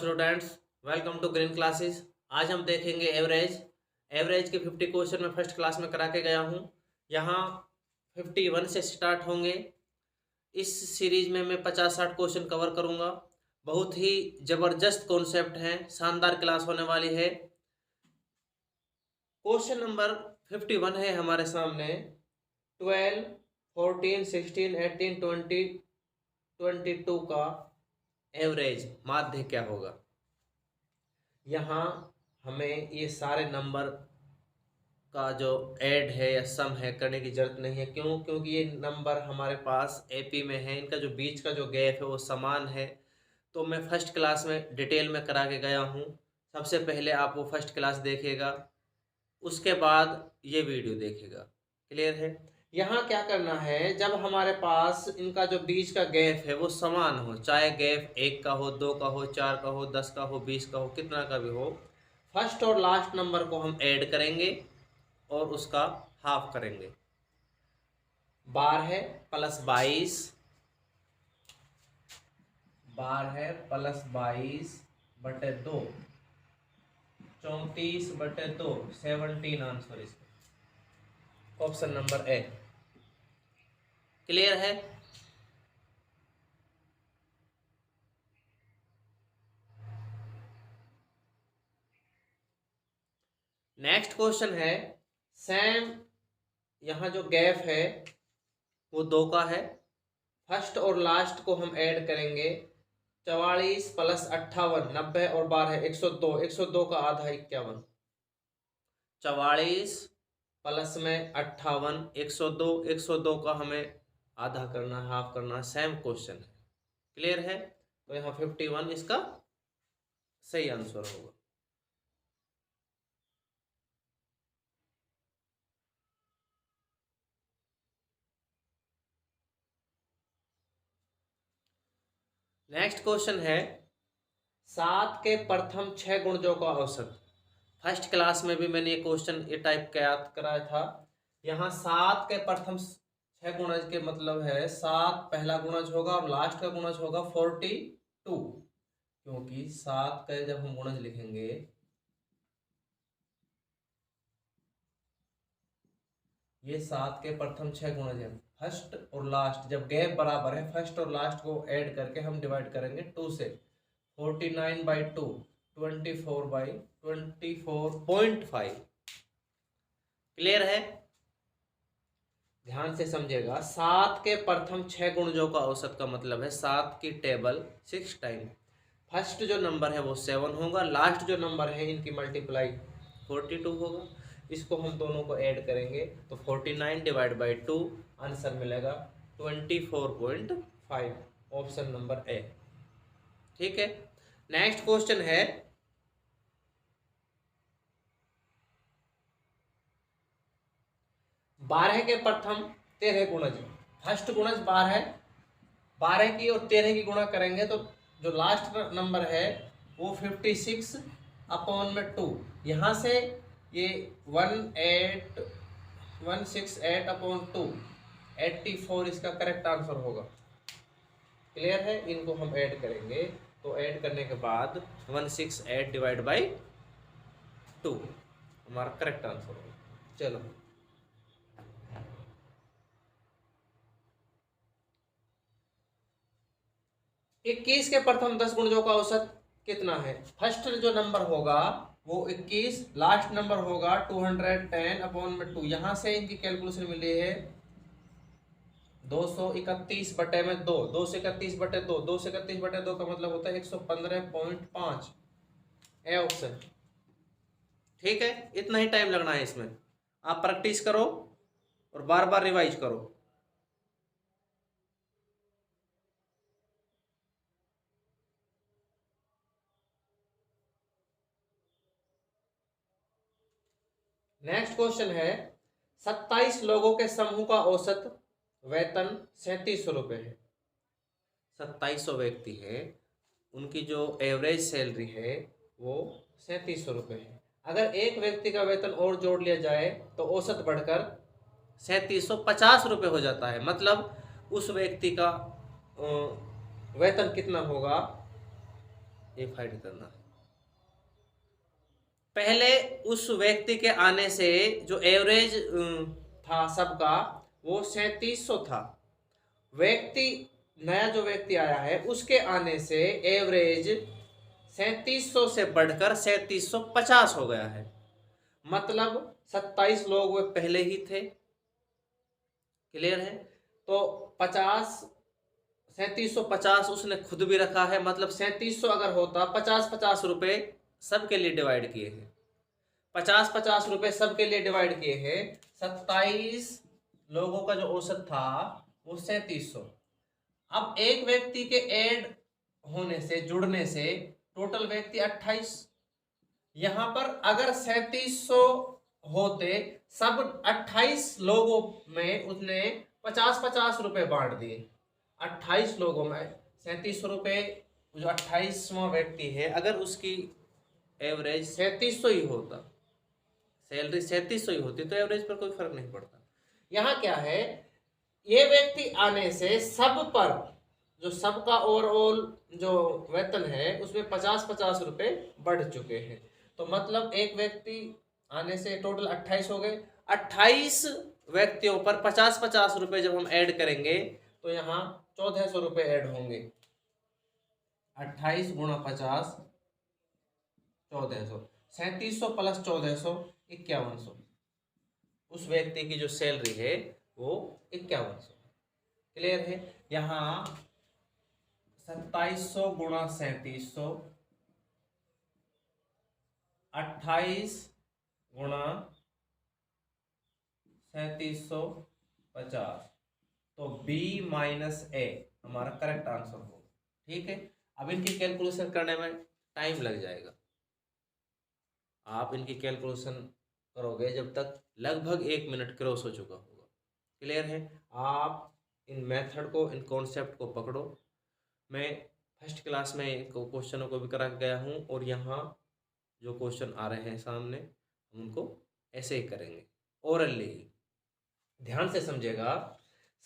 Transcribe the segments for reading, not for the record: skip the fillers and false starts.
Students, welcome to Green Classes. आज हम देखेंगे एवरेज के 50 क्वेश्चन मैं फर्स्ट क्लास में करा के गया हूँ। यहाँ 51 से स्टार्ट होंगे। इस सीरीज में मैं 50-60 क्वेश्चन कवर करूँगा। बहुत ही ज़बरदस्त कॉन्सेप्ट हैं, शानदार क्लास होने वाली है। क्वेश्चन नंबर 51 है हमारे सामने। 12, 14, 16, 18, 20, 22 का एवरेज माध्य क्या होगा। यहाँ हमें ये सारे नंबर का जो ऐड है या सम है करने की जरूरत नहीं है। क्यों? क्योंकि ये नंबर हमारे पास एपी में है, इनका जो बीच का जो गैप है वो समान है। तो मैं फर्स्ट क्लास में डिटेल में करा के गया हूँ। सबसे पहले आप वो फर्स्ट क्लास देखिएगा, उसके बाद ये वीडियो देखिएगा। क्लियर है? यहाँ क्या करना है, जब हमारे पास इनका जो बीच का गैप है वो समान हो, चाहे गैप 1 का हो, 2 का हो, 4 का हो, 10 का हो, 20 का हो, कितना का भी हो, फर्स्ट और लास्ट नंबर को हम ऐड करेंगे और उसका हाफ करेंगे। 12 प्लस 22, 12 प्लस 22 बटे 2, 34 बटे 2, 17 आंसर इसका, ऑप्शन नंबर ए। क्लियर है? नेक्स्ट क्वेश्चन है सेम। यहाँ जो गैप है वो 2 का है। फर्स्ट और लास्ट को हम ऐड करेंगे। 44 प्लस 58, 90 और 12 102, 102 का आधा 51। 44 प्लस में 58, 102, 102 का हमें आधा करना है, हाफ करना है। सेम क्वेश्चन है। क्लियर है? तो यहाँ 51 इसका सही आंसर होगा। नेक्स्ट क्वेश्चन है 7 के प्रथम 6 गुणजों का औसत। फर्स्ट क्लास में भी मैंने ये क्वेश्चन ये टाइप का याद कराया था। यहाँ 7 के प्रथम 6 गुणज के मतलब है 7 पहला गुणज होगा और लास्ट का गुणज होगा 42। क्योंकि 7 का जब हम गुणज लिखेंगे, ये 7 के प्रथम 6 गुणज है। फर्स्ट और लास्ट जब गैप बराबर है, फर्स्ट और लास्ट को ऐड करके हम डिवाइड करेंगे 2 से। 49/2, 24/24.5। क्लियर है? ध्यान से समझिएगा। 7 के प्रथम 6 गुणजों का औसत का मतलब है 7 की टेबल 6 टाइम। फर्स्ट जो नंबर है वो 7 होगा, लास्ट जो नंबर है इनकी मल्टीप्लाई 42 होगा। इसको हम दोनों को ऐड करेंगे तो 49 डिवाइड बाई 2, आंसर मिलेगा 24.5, ऑप्शन नंबर ए। ठीक है? नेक्स्ट क्वेश्चन है 12 के प्रथम 13 गुणज। फर्स्ट गुणज 12 की और 13 की गुणा करेंगे तो जो लास्ट नंबर है वो 56/2। यहाँ से ये 168/2, 84 इसका करेक्ट आंसर होगा। क्लियर है? इनको हम ऐड करेंगे तो ऐड करने के बाद 168 डिवाइड बाई 2 हमारा करेक्ट आंसर होगा। चलो, इक्कीस के प्रथम 10 गुणजों का औसत कितना है। फर्स्ट जो नंबर होगा वो 21, लास्ट नंबर होगा 210/2। यहां से इनकी कैलकुलेशन मिली है 231/2। 2 से 31/2, 2 से 31/2 का मतलब होता है 115.5, ए ऑप्शन। ठीक है? इतना ही टाइम लगना है इसमें। आप प्रैक्टिस करो और बार बार रिवाइज करो। नेक्स्ट क्वेश्चन है 27 लोगों के समूह का औसत वेतन 3700 रुपये है। 2700 व्यक्ति है, उनकी जो एवरेज सैलरी है वो 3700 रुपये है। अगर एक व्यक्ति का वेतन और जोड़ लिया जाए तो औसत बढ़कर 3750 रुपये हो जाता है। मतलब उस व्यक्ति का वेतन कितना होगा, ये फाइंड करना है। पहले उस व्यक्ति के आने से जो एवरेज था सबका वो 3700 था। व्यक्ति नया जो व्यक्ति आया है उसके आने से एवरेज 3700 से बढ़कर 3750 हो गया है। मतलब 27 लोग वे पहले ही थे। क्लियर है? तो 50 3750 उसने खुद भी रखा है। मतलब 3700 अगर होता 50-50 रुपए सबके लिए डिवाइड किए हैं। 50-50 रुपए सबके लिए डिवाइड किए हैं। 27 लोगों का जो औसत था वो 3700। अब एक व्यक्ति के ऐड होने से जुड़ने से टोटल व्यक्ति 28। यहां पर अगर 3700 होते सब 28 लोगों में उसने 50-50 रुपए बांट दिए। 28 लोगों में 3700 रुपए। जो 28वां व्यक्ति है अगर उसकी एवरेज 3700 ही होता, सैलरी 3700 ही होती तो एवरेज पर कोई फर्क नहीं पड़ता। यहाँ क्या है, ये व्यक्ति आने से सब पर जो सबका ओवरऑल जो वेतन है उसमें 50-50 रुपए बढ़ चुके हैं। तो मतलब एक व्यक्ति आने से टोटल 28 हो गए। 28 व्यक्तियों पर 50-50 रुपए जब हम ऐड करेंगे तो यहाँ 1400 रुपए ऐड होंगे। 28 गुणा 50 1400, 3700 प्लस 1400 5100। उस व्यक्ति की जो सैलरी है वो 5100। क्लियर है? यहाँ 2700 गुणा 3700, 28 गुणा 3750, तो बी माइनस ए हमारा करेक्ट आंसर होगा। ठीक है? अब इनकी कैलकुलेशन करने में टाइम लग जाएगा। आप इनकी कैलकुलेशन करोगे जब तक लगभग 1 मिनट क्रॉस हो चुका होगा। क्लियर है? आप इन मेथड को, इन कॉन्सेप्ट को पकड़ो। मैं फर्स्ट क्लास में इनको क्वेश्चनों को भी करा गया हूँ और यहाँ जो क्वेश्चन आ रहे हैं सामने हम उनको ऐसे ही करेंगे, ओरली ही। ध्यान से समझेगा।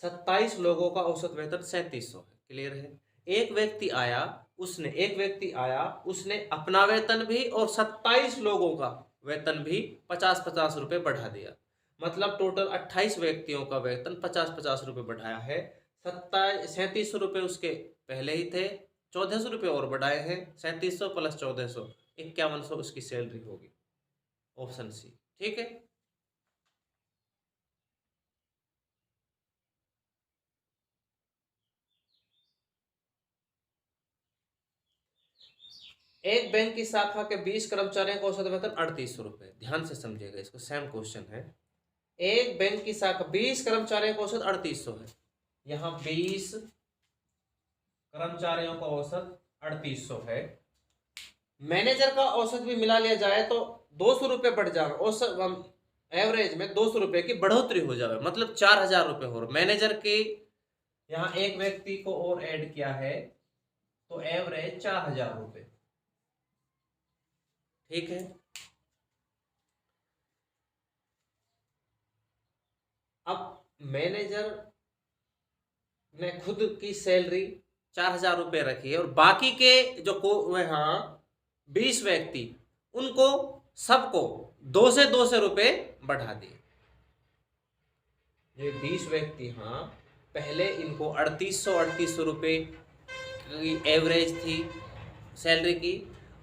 27 लोगों का औसत वेतन 3700 है। क्लियर है? एक व्यक्ति आया उसने अपना वेतन भी और 27 लोगों का वेतन भी 50-50 रुपए बढ़ा दिया। मतलब टोटल 28 व्यक्तियों का वेतन 50-50 रुपए बढ़ाया है। 3700 रुपए उसके पहले ही थे, 1400 रुपए और बढ़ाए हैं। 3700 प्लस 1400 5100 उसकी सैलरी होगी। Option C. ठीक है? एक बैंक की शाखा के 20 कर्मचारियों का औसत वेतन 3800 रुपए। ध्यान से समझिएगा, इसको सेम क्वेश्चन है। एक बैंक की शाखा 20 कर्मचारियों का औसत 3800 है। यहाँ 20 कर्मचारियों का औसत 3800 है। मैनेजर का औसत भी मिला लिया जाए तो 200 रुपए बढ़ जाए। औसत एवरेज में 200 रुपए की बढ़ोतरी हो जाए, मतलब 4000 रुपए हो। मैनेजर के यहाँ एक व्यक्ति को और ऐड किया है तो एवरेज 4000 रुपए। ठीक है? अब मैनेजर ने खुद की सैलरी 4000 रुपए रखी है और बाकी के जो हाँ 20 व्यक्ति उनको सबको 200 रुपए बढ़ा दिए। ये 20 व्यक्ति हाँ पहले इनको 3800 रुपए की एवरेज थी सैलरी की।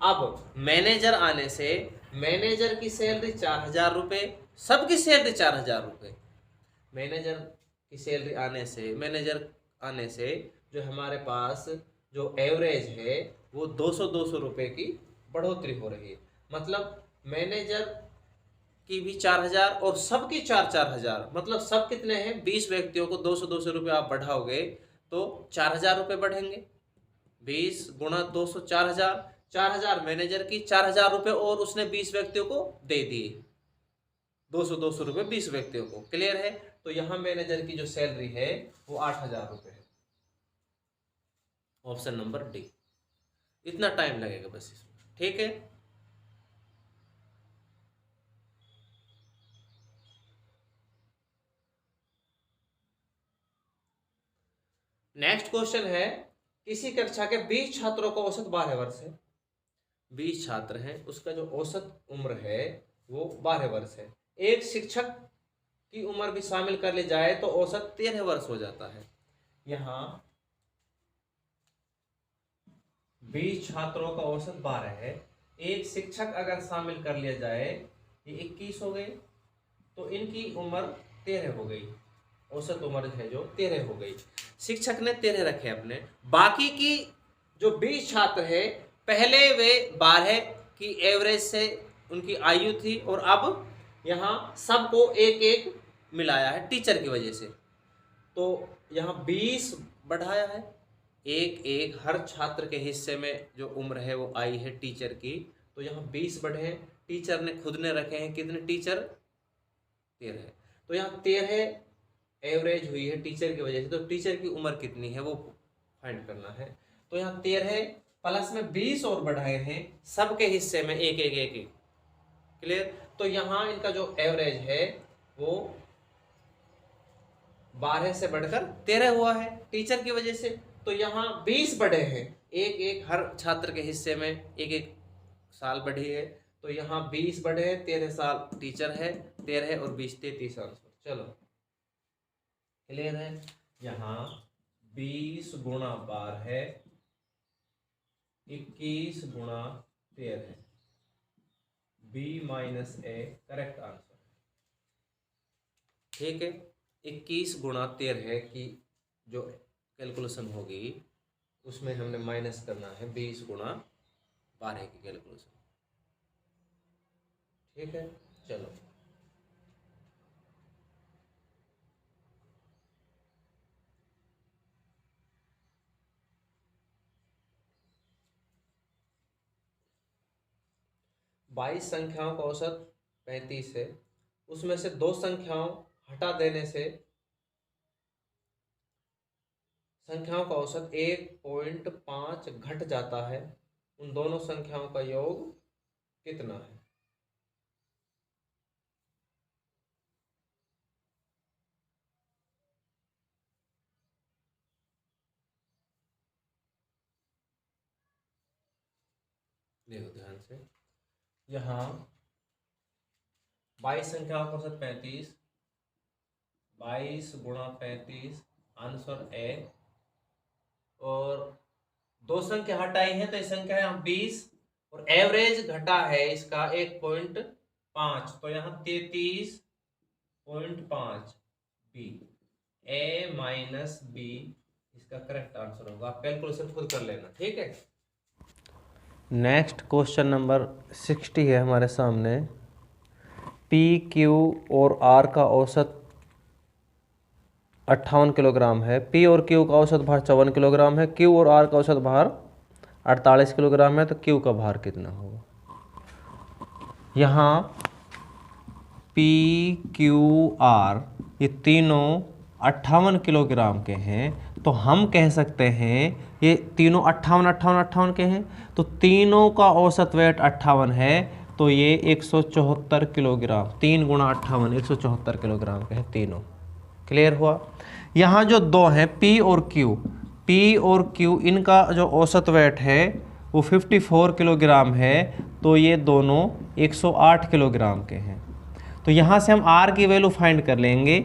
अब मैनेजर आने से मैनेजर की सैलरी 4000 रुपए, सबकी सैलरी 4000 रुपए। मैनेजर आने से जो हमारे पास जो एवरेज है वो 200 रुपए की बढ़ोतरी हो रही है। मतलब मैनेजर की भी 4000 और सबकी 4000। मतलब सब कितने हैं? 20 व्यक्तियों को 200 रुपए आप बढ़ाओगे तो 4000 रुपए बढ़ेंगे। 20 गुणा 200 4000। 4000 मैनेजर की, 4000 रुपए और उसने 20 व्यक्तियों को दे दिए। 200 रुपए 20 व्यक्तियों को। क्लियर है? तो यहां मैनेजर की जो सैलरी है वो 8000 रुपए है। Option number D. इतना टाइम लगेगा बस इसमें। ठीक है? नेक्स्ट क्वेश्चन है, किसी कक्षा के 20 छात्रों का औसत 12 वर्ष है। 20 छात्र हैं, उसका जो औसत उम्र है वो 12 वर्ष है। एक शिक्षक की उम्र भी शामिल कर ली जाए तो औसत 13 वर्ष हो जाता है। यहाँ 20 छात्रों का औसत 12 है, एक शिक्षक अगर शामिल कर लिया जाए, ये 21 हो गए, तो इनकी उम्र 13 हो गई, औसत उम्र है जो 13 हो गई। शिक्षक ने 13 रखे अपने, बाकी की जो 20 छात्र है पहले वे 12 की एवरेज से उनकी आयु थी, और अब यहाँ सबको एक एक मिलाया है टीचर की वजह से। तो यहाँ 20 बढ़ाया है, एक एक हर छात्र के हिस्से में जो उम्र है वो आई है टीचर की, तो यहाँ 20 बढ़े हैं। टीचर ने खुद ने रखे हैं कितने टीचर? 13। तो यहाँ 13 एवरेज हुई है टीचर की वजह से, तो टीचर की उम्र कितनी है वो फाइंड करना है। तो यहाँ 13 प्लस में 20 और बढ़ाए हैं सबके हिस्से में एक एक एक एक। क्लियर? तो यहाँ इनका जो एवरेज है वो 12 से बढ़कर 13 हुआ है टीचर की वजह से। तो यहाँ 20 बढ़े हैं, एक एक हर छात्र के हिस्से में एक एक साल बढ़ी है, तो यहाँ 20 बढ़े हैं, 13 साल टीचर है, 13 और 20 33 आंसर। चलो क्लियर है? यहाँ 20 गुणा 12 है, 21 गुणा 13 है, B-A करेक्ट आंसर। ठीक है, 21 गुणा 13 की जो कैलकुलेशन होगी उसमें हमने माइनस करना है 20 गुणा 12 की कैलकुलेशन। ठीक है, चलो बाईस संख्याओं का औसत 35 है, उसमें से दो संख्याओं हटा देने से संख्याओं का औसत 1.5 घट जाता है। उन दोनों संख्याओं का योग कितना है? देखो ध्यान से, यहाँ 22 संख्याओं का औसत 35, 22 गुणा 35 आंसर ए, और दो संख्या हटाई है तो ये संख्या है 20, और एवरेज घटा है इसका 1.5, तो यहाँ 33.5 बी, ए माइनस बी इसका करेक्ट आंसर होगा। आप कैलकुलेशन खुद कर लेना। ठीक है, नेक्स्ट क्वेश्चन नंबर 60 है हमारे सामने। पी क्यू और आर का औसत 58 किलोग्राम है, पी और क्यू का औसत भार 54 किलोग्राम है, क्यू और आर का औसत भार 48 किलोग्राम है, तो क्यू का भार कितना होगा? यहाँ पी क्यू आर ये तीनों 58 किलोग्राम के हैं, तो हम कह सकते हैं ये तीनों 58 के हैं, तो तीनों का औसत वेट 58 है, तो ये 174 किलोग्राम, 3 गुणा 58 174 किलोग्राम के हैं तीनों। क्लियर हुआ? यहाँ जो दो हैं पी और क्यू इनका जो औसत वेट है वो 54 किलोग्राम है, तो ये दोनों 108 किलोग्राम के हैं। तो यहाँ से हम आर की वैल्यू फाइंड कर लेंगे।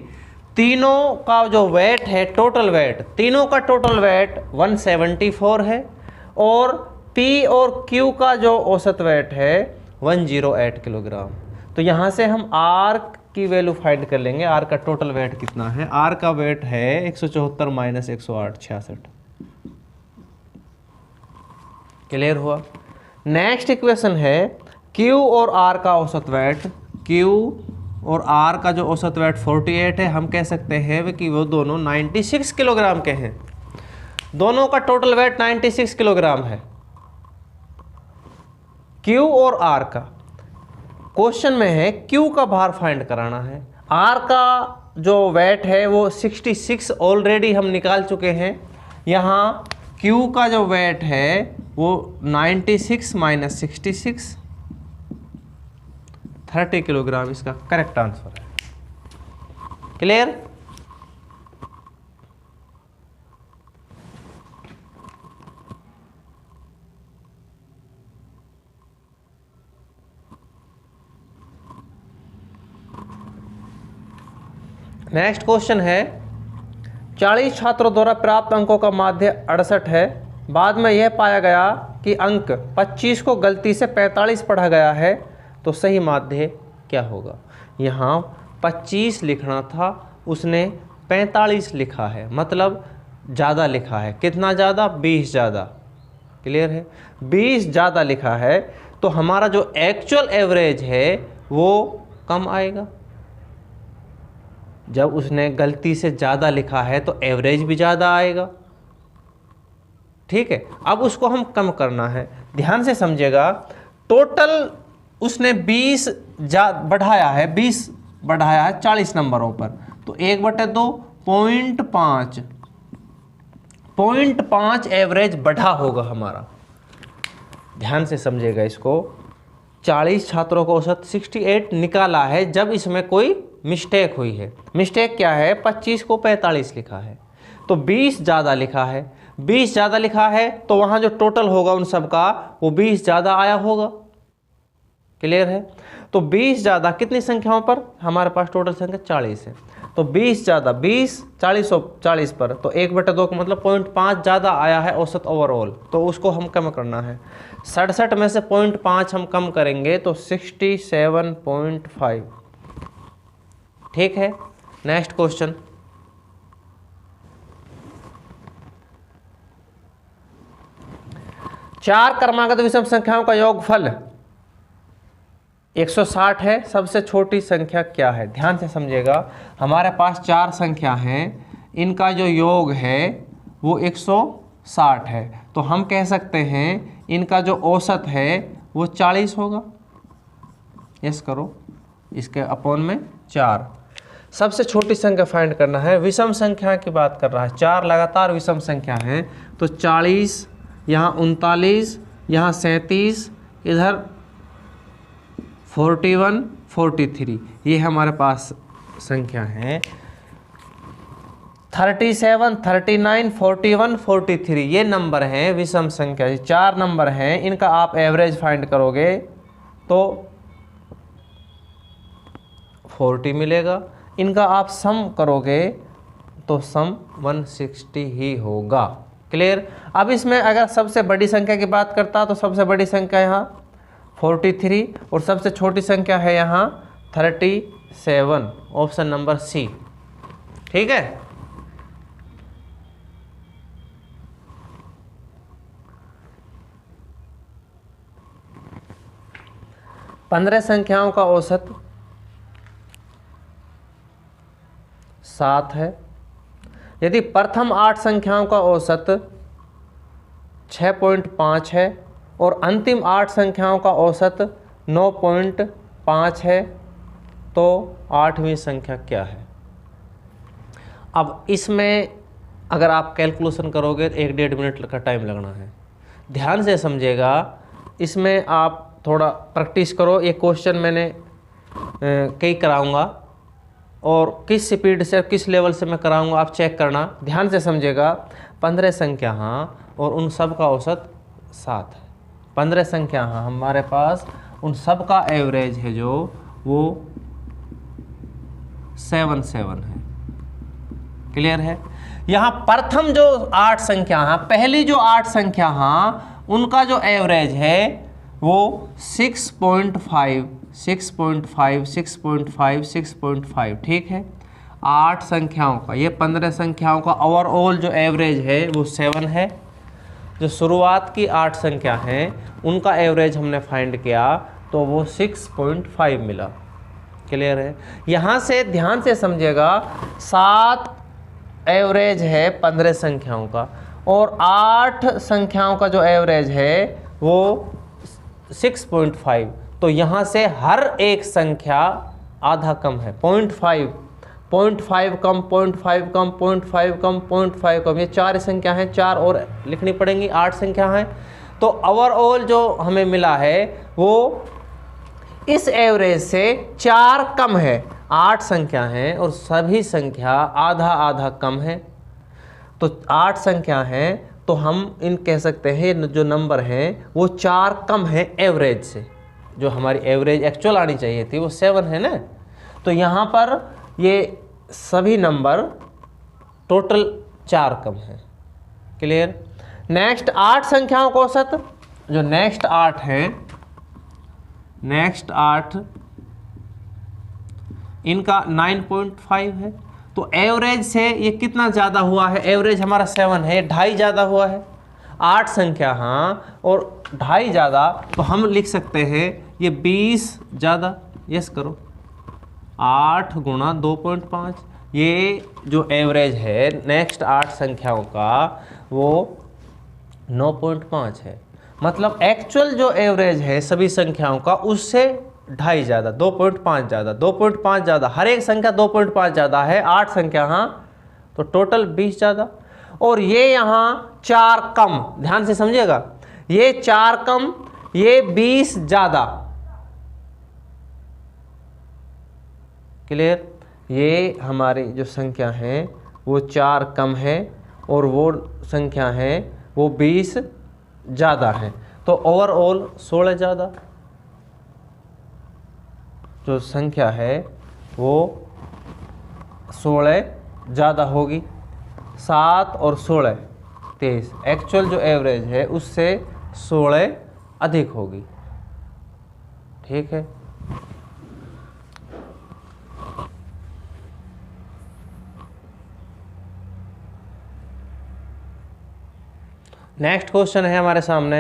तीनों का जो वेट है, टोटल वेट, तीनों का टोटल वेट 174 है, और पी और क्यू का जो औसत वेट है 108 किलोग्राम। तो यहाँ से हम आर की वैल्यू फाइंड कर लेंगे। आर का टोटल वेट कितना है? आर का वेट है 174 माइनस 108 66। क्लियर हुआ? नेक्स्ट इक्वेशन है क्यू और आर का औसत वेट। क्यू और आर का जो औसत वेट 48 है, हम कह सकते हैं कि वो दोनों 96 किलोग्राम के हैं। दोनों का टोटल वेट 96 किलोग्राम है, क्यू और आर का। क्वेश्चन में है क्यू का भार फाइंड कराना है। आर का जो वेट है वो 66 ऑलरेडी हम निकाल चुके हैं। यहाँ क्यू का जो वेट है वो 96 माइनस 66 30 किलोग्राम इसका करेक्ट आंसर है। क्लियर? नेक्स्ट क्वेश्चन है 40 छात्रों द्वारा प्राप्त अंकों का माध्य 68 है। बाद में यह पाया गया कि अंक 25 को गलती से 45 पढ़ा गया है, तो सही माध्य क्या होगा। यहाँ 25 लिखना था, उसने 45 लिखा है, मतलब ज़्यादा लिखा है। कितना ज़्यादा? 20 ज़्यादा। क्लियर है? 20 ज़्यादा लिखा है, तो हमारा जो एक्चुअल एवरेज है वो कम आएगा। जब उसने गलती से ज़्यादा लिखा है तो एवरेज भी ज़्यादा आएगा। ठीक है, अब उसको हम कम करना है। ध्यान से समझिएगा, टोटल उसने 20 बढ़ाया है, 20 बढ़ाया है 40 नंबरों पर, तो 1/2 0.5 एवरेज बढ़ा होगा हमारा। ध्यान से समझिएगा इसको। 40 छात्रों को औसत 68 निकाला है जब इसमें कोई मिस्टेक हुई है। मिस्टेक क्या है? 25 को 45 लिखा है, तो 20 ज़्यादा लिखा है। 20 ज़्यादा लिखा है तो वहाँ जो टोटल होगा उन सब का वो 20 ज़्यादा आया होगा। क्लियर है? तो 20 ज़्यादा कितनी संख्याओं पर? हमारे पास टोटल संख्या 40 है, तो 20 ज़्यादा 20 40 पर, तो 1/2 का मतलब 0.5 ज़्यादा आया है औसत ओवरऑल, तो उसको हम कम करना है। 67 में से 0.5 हम कम करेंगे तो 67.5। ठीक है, नेक्स्ट क्वेश्चन। चार क्रमागत विषम संख्याओं का योगफल 160 है। सबसे छोटी संख्या क्या है? ध्यान से समझिएगा, हमारे पास 4 संख्या हैं, इनका जो योग है वो 160 है, तो हम कह सकते हैं इनका जो औसत है वो 40 होगा। यस करो, इसके अपॉन में 4। सबसे छोटी संख्या फाइंड करना है। विषम संख्या की बात कर रहा है, 4 लगातार विषम संख्या हैं, तो 40, यहाँ 39, यहाँ 37, इधर 41, 43, ये हमारे पास संख्या है। 37, 39, 41, 43 ये नंबर हैं विषम संख्या। ये 4 नंबर हैं, इनका आप एवरेज फाइंड करोगे तो 40 मिलेगा। इनका आप सम करोगे तो सम 160 ही होगा। क्लियर? अब इसमें अगर सबसे बड़ी संख्या की बात करता तो सबसे बड़ी संख्या यहाँ 43 और सबसे छोटी संख्या है यहाँ 37, ऑप्शन नंबर सी। ठीक है, पंद्रह संख्याओं का औसत 7 है। यदि प्रथम 8 संख्याओं का औसत 6.5 है और अंतिम 8 संख्याओं का औसत 9.5 है, तो 8वीं संख्या क्या है? अब इसमें अगर आप कैलकुलेशन करोगे तो 1-1.5 मिनट का टाइम लगना है। ध्यान से समझिएगा, इसमें आप थोड़ा प्रैक्टिस करो। ये क्वेश्चन मैंने कई कराऊंगा और किस स्पीड से किस लेवल से मैं कराऊंगा आप चेक करना। ध्यान से समझिएगा, 15 संख्या हाँ और उन सब का औसत 7 है। 15 संख्या हाँ हमारे पास, उन सब का एवरेज है जो वो 7 है। क्लियर है? यहाँ प्रथम जो 8 संख्या हाँ, पहली जो 8 संख्या हाँ, उनका जो एवरेज है वो 6.5, 6.5, 6.5, 6.5। ठीक है, 8 संख्याओं का, ये 15 संख्याओं का ओवरऑल जो एवरेज है वो 7 है। जो शुरुआत की 8 संख्या हैं उनका एवरेज हमने फाइंड किया तो वो 6.5 मिला। क्लियर है? यहाँ से ध्यान से समझिएगा, 7 एवरेज है 15 संख्याओं का और 8 संख्याओं का जो एवरेज है वो 6.5, तो यहाँ से हर एक संख्या आधा कम है। 0.5 कम, 0.5 कम, 0.5 कम, 0.5 कम, ये 4 संख्या हैं, 4 और लिखनी पड़ेंगी, 8 संख्या हैं। तो ओवरऑल जो हमें मिला है वो इस एवरेज से 4 कम है। 8 संख्या हैं और सभी संख्या आधा आधा कम है, तो 8 संख्या हैं, तो हम इन कह सकते हैं जो नंबर हैं वो 4 कम है एवरेज से। जो हमारी एवरेज एक्चुअल आनी चाहिए थी वो 7 है ना, तो यहाँ पर ये सभी नंबर टोटल 4 कम है। क्लियर। नेक्स्ट 8 संख्याओं का औसत, जो नेक्स्ट 8 है, नेक्स्ट 8 इनका 9.5 है। तो एवरेज से ये कितना ज़्यादा हुआ है? एवरेज हमारा 7 है, 2.5 ज़्यादा हुआ है। 8 संख्या हाँ और 2.5 ज़्यादा, तो हम लिख सकते हैं ये 20 ज़्यादा। यस करो, 8 गुणा 2.5, ये जो एवरेज है नेक्स्ट 8 संख्याओं का वो 9.5 है। मतलब एक्चुअल जो एवरेज है सभी संख्याओं का उससे 2.5 ज़्यादा, 2.5 ज़्यादा, 2.5 ज़्यादा, हर एक संख्या 2.5 ज़्यादा है। 8 संख्या हाँ, तो टोटल 20 ज़्यादा। और ये यहाँ 4 कम, ध्यान से समझिएगा, ये 4 कम, ये 20 ज़्यादा। क्लियर। ये हमारी जो संख्या है वो 4 कम है और वो संख्या है वो 20 ज़्यादा है। तो ओवरऑल 16 ज़्यादा जो संख्या है वो 16 ज़्यादा होगी। 7 और 16 23, एक्चुअल जो एवरेज है उससे 16 अधिक होगी। ठीक है। नेक्स्ट क्वेश्चन है हमारे सामने,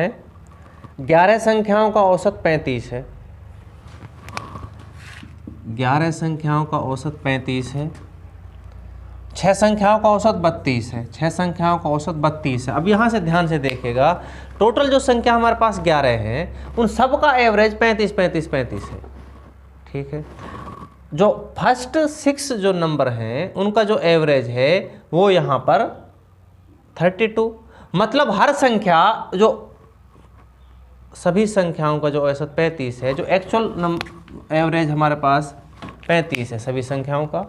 11 संख्याओं का औसत 35 है। 11 संख्याओं का औसत 35 है। 6 संख्याओं का औसत 32 है। 6 संख्याओं का औसत 32 है। अब यहाँ से ध्यान से देखिएगा, टोटल जो संख्या हमारे पास 11 हैं उन सब का एवरेज 35 35 35 है। ठीक है। जो फर्स्ट 6 जो नंबर हैं उनका जो एवरेज है वो यहाँ पर 32। मतलब हर संख्या, जो सभी संख्याओं का जो औसत 35 है, जो एक्चुअल एवरेज हमारे पास 35 है सभी संख्याओं का।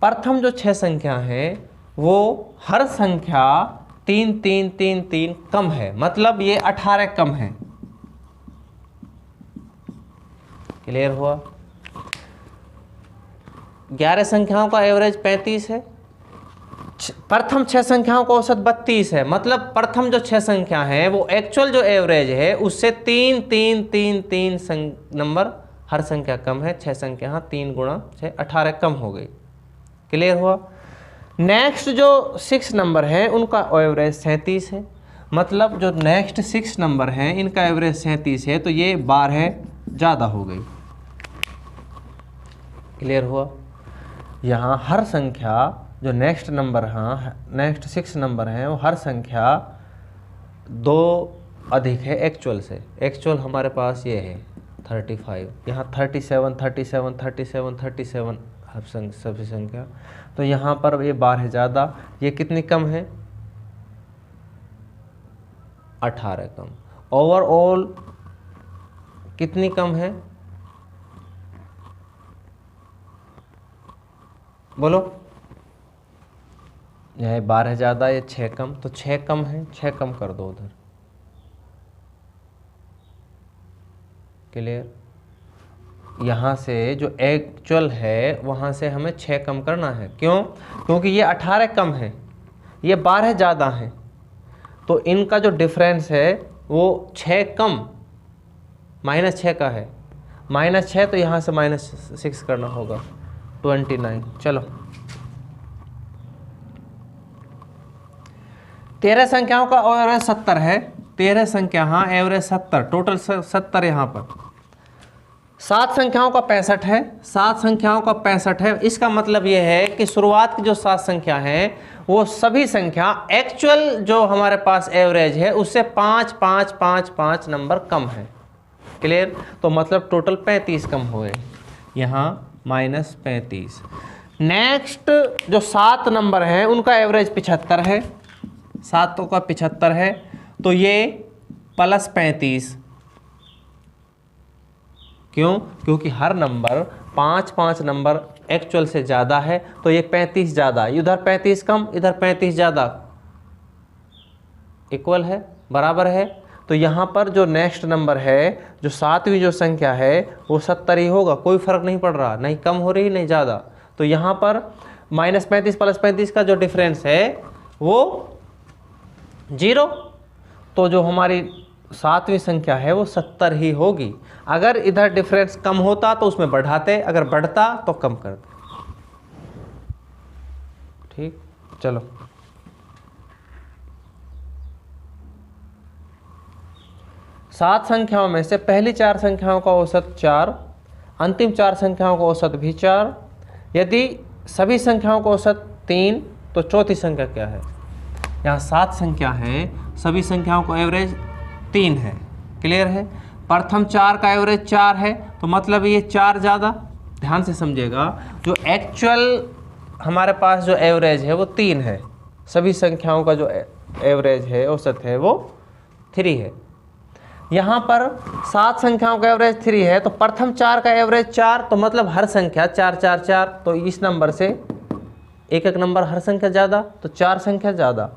प्रथम जो 6 संख्या है वो हर संख्या 3 3 3 3 कम है, मतलब ये 18 कम है। क्लियर हुआ। 11 संख्याओं का एवरेज 35 है। प्रथम 6 संख्याओं का औसत 32 है, मतलब प्रथम जो 6 संख्या है वो एक्चुअल जो एवरेज है उससे 3 3 3 3 नंबर हर संख्या कम है। 6 संख्या हाँ, 3 गुणा 6 18 कम हो गई। क्लियर हुआ। नेक्स्ट जो 6 नंबर है उनका एवरेज 37 है, मतलब जो नेक्स्ट 6 नंबर हैं इनका एवरेज 37 है, तो ये 12 ज़्यादा हो गई। क्लियर हुआ। यहाँ हर संख्या जो नेक्स्ट नंबर, हाँ नेक्स्ट 6 नंबर हैं वो हर संख्या 2 अधिक है एक्चुअल से। एक्चुअल हमारे पास ये है 35, यहाँ 37 37 37 37 हर सभी संख्या, तो यहाँ पर ये 12 ज़्यादा। ये कितनी कम है? 18 कम। ओवरऑल कितनी कम है बोलो? यह 12 ज़्यादा, ये 6 कम, तो 6 कम है, 6 कम कर दो उधर। क्लियर। यहाँ से जो एक्चुअल है वहाँ से हमें 6 कम करना है। क्यों? क्योंकि ये 18 कम है, ये 12 ज़्यादा है, तो इनका जो डिफरेंस है वो 6 कम -6 का है। -6 तो यहाँ से -6 करना होगा, 29। चलो 13 संख्याओं का एवरेज 70 है। 13 संख्या हाँ, एवरेज 70, टोटल 70 यहाँ पर। 7 संख्याओं का 65 है। 7 संख्याओं का 65 है। इसका मतलब ये है कि शुरुआत की जो 7 संख्या हैं वो सभी संख्या एक्चुअल जो हमारे पास एवरेज है उससे 5 5 5 5 नंबर कम है। क्लियर। तो मतलब टोटल 35 कम हुए, यहाँ -35। नेक्स्ट जो 7 नंबर हैं उनका एवरेज 75 है। 7 का 75 है, तो ये +35। क्यों? क्योंकि हर नंबर 5 5 नंबर एक्चुअल से ज़्यादा है, तो ये 35 ज़्यादा, इधर 35 कम, इधर 35 ज़्यादा, इक्वल है, बराबर है। तो यहाँ पर जो नेक्स्ट नंबर है, जो 7वीं जो संख्या है वो 70 ही होगा, कोई फर्क नहीं पड़ रहा, नहीं कम हो रही नहीं ज़्यादा। तो यहाँ पर -35 + 35 का जो डिफरेंस है वो 0। तो जो हमारी 7वीं संख्या है वो 70 ही होगी। अगर इधर डिफरेंस कम होता तो उसमें बढ़ाते, अगर बढ़ता तो कम करते। ठीक, चलो 7 संख्याओं में से पहली 4 संख्याओं का औसत 4, अंतिम 4 संख्याओं का औसत भी 4। यदि सभी संख्याओं का औसत 3 तो चौथी संख्या क्या है? यहाँ 7 संख्या है, सभी संख्याओं का एवरेज 3 है। क्लियर है? प्रथम 4 का एवरेज 4 है तो मतलब ये 4 ज़्यादा। ध्यान से समझिएगा, जो एक्चुअल हमारे पास जो एवरेज है वो 3 है, सभी संख्याओं का जो एवरेज है औसत है वो 3 है। यहाँ पर 7 संख्याओं का एवरेज 3 है तो प्रथम 4 का एवरेज 4, तो मतलब हर संख्या 4 4 4, तो इस नंबर से एक एक नंबर हर संख्या ज़्यादा, तो 4 संख्या ज़्यादा।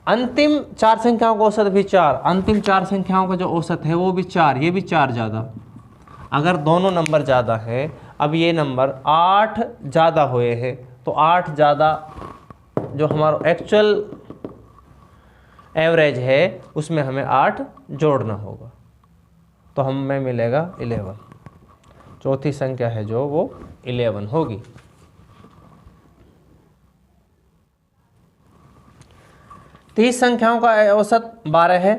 अंतिम 4 संख्याओं का औसत भी 4, अंतिम 4 संख्याओं का जो औसत है वो भी 4, ये भी 4 ज़्यादा। अगर दोनों नंबर ज़्यादा है, अब ये नंबर 8 ज़्यादा हुए हैं तो 8 ज़्यादा जो हमारा एक्चुअल एवरेज है उसमें हमें 8 जोड़ना होगा, तो हमें मिलेगा 11। चौथी संख्या है जो वो 11 होगी। 30 संख्याओं का औसत 12 है।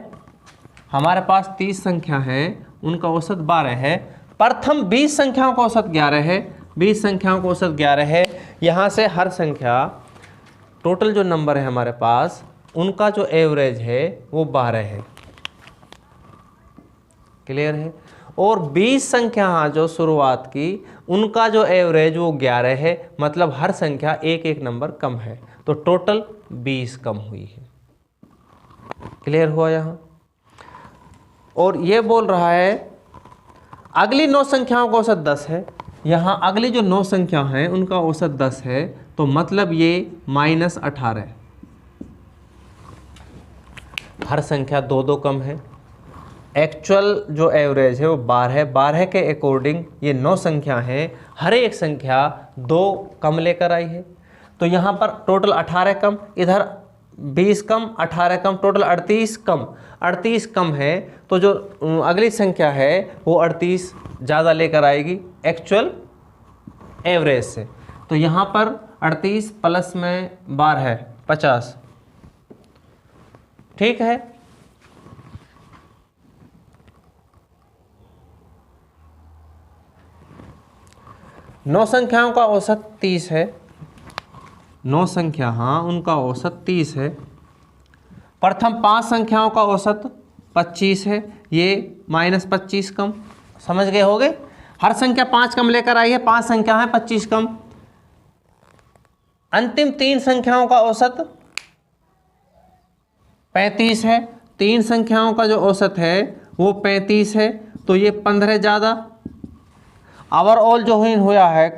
हमारे पास 30 संख्या है, उनका औसत 12 है। प्रथम 20 संख्याओं का औसत 11 है, 20 संख्याओं का औसत 11 है। यहाँ से हर संख्या, टोटल जो नंबर है हमारे पास, उनका जो एवरेज है वो 12 है। क्लियर है? और 20 संख्या जो शुरुआत की, उनका जो एवरेज वो 11 है, मतलब हर संख्या एक एक नंबर कम है, तो टोटल 20 कम हुई है। क्लियर हुआ यहाँ? और ये बोल रहा है अगली 9 संख्याओं का औसत 10 है। यहाँ अगली जो 9 संख्या हैं उनका औसत 10 है, तो मतलब ये -18। हर संख्या 2 2 कम है। एक्चुअल जो एवरेज है वो 12 है। 12 के अकॉर्डिंग ये 9 संख्या हैं, हर एक संख्या 2 कम लेकर आई है। तो यहाँ पर टोटल 18 कम, इधर 20 कम, 18 कम, टोटल 38 कम। 38 कम है तो जो अगली संख्या है वो 38 ज़्यादा लेकर आएगी एक्चुअल एवरेज से। तो यहाँ पर 38 प्लस में 12 है 50। ठीक है? नौ संख्याओं का औसत 30 है। 9 संख्या, हाँ, उनका औसत 30 है। प्रथम 5 संख्याओं का औसत 25 है, ये -25 कम। समझ गए होगे? हर संख्या 5 कम लेकर आई है, 5 संख्या है 25 कम। अंतिम 3 संख्याओं का औसत 35 है। 3 संख्याओं का जो औसत है वो 35 है, तो ये 15 ज़्यादा। ओवरऑल जो हुआ है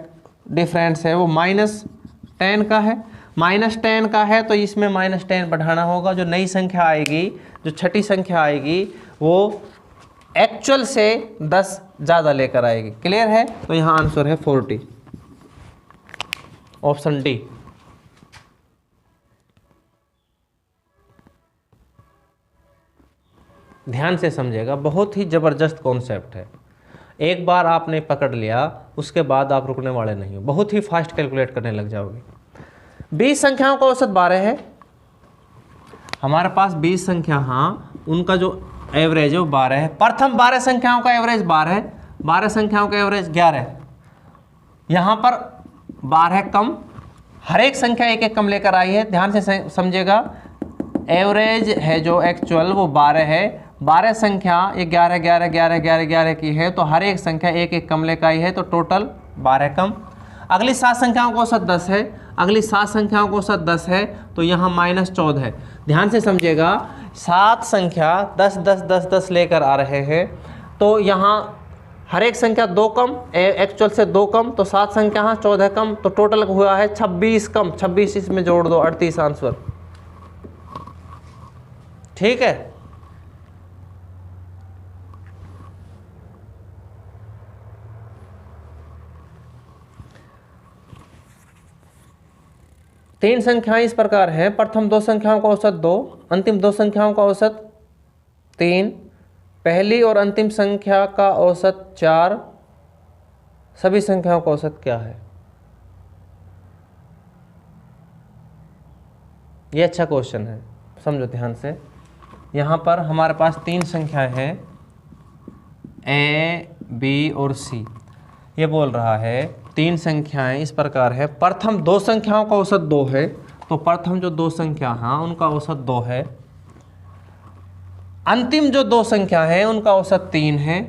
डिफरेंस है वो -10 का है। -10 का है तो इसमें -10 बढ़ाना होगा। जो नई संख्या आएगी, जो छठी संख्या आएगी, वो एक्चुअल से 10 ज़्यादा लेकर आएगी। क्लियर है? तो यहाँ आंसर है 40, ऑप्शन डी। ध्यान से समझिएगा, बहुत ही ज़बरदस्त कॉन्सेप्ट है। एक बार आपने पकड़ लिया उसके बाद आप रुकने वाले नहीं हो, बहुत ही फास्ट कैलकुलेट करने लग जाओगे। 20 संख्याओं का औसत 12 है। हमारे पास 20 संख्या, हाँ, उनका जो एवरेज है वो 12 है। प्रथम 12 संख्याओं का एवरेज 12 है, 12 संख्याओं का एवरेज 11। यहाँ पर 12 कम, हर एक संख्या एक एक कम लेकर आई है। ध्यान से समझिएगा, एवरेज है जो एक्चुअल वो 12 है। 12 संख्या 11 11 11 11 11 की है, तो हर एक संख्या एक एक कम लेकर आई है, तो टोटल 12 कम। अगली 7 संख्याओं का औसत 10 है। अगली 7 संख्याओं का औसत 10 है, तो यहाँ -14 है। ध्यान से समझिएगा, 7 संख्या 10 10 10 10 लेकर आ रहे हैं, तो यहाँ हर एक संख्या 2 कम, एक्चुअल से 2 कम, तो 7 संख्या यहाँ 14 कम, तो टोटल हुआ है 26 कम। 26 इसमें जोड़ दो, 38 आंसर। ठीक है? तीन संख्याएं इस प्रकार हैं, प्रथम दो संख्याओं का औसत 2, अंतिम दो संख्याओं का औसत 3, पहली और अंतिम संख्या का औसत 4, सभी संख्याओं का औसत क्या है? ये अच्छा क्वेश्चन है, समझो ध्यान से। यहाँ पर हमारे पास तीन संख्याएं हैं ए, बी और सी। ये बोल रहा है तीन संख्याएं इस प्रकार है, प्रथम दो संख्याओं का औसत 2 है, तो प्रथम जो दो संख्या हैं उनका औसत 2 है, अंतिम जो दो संख्या है उनका औसत 3 है,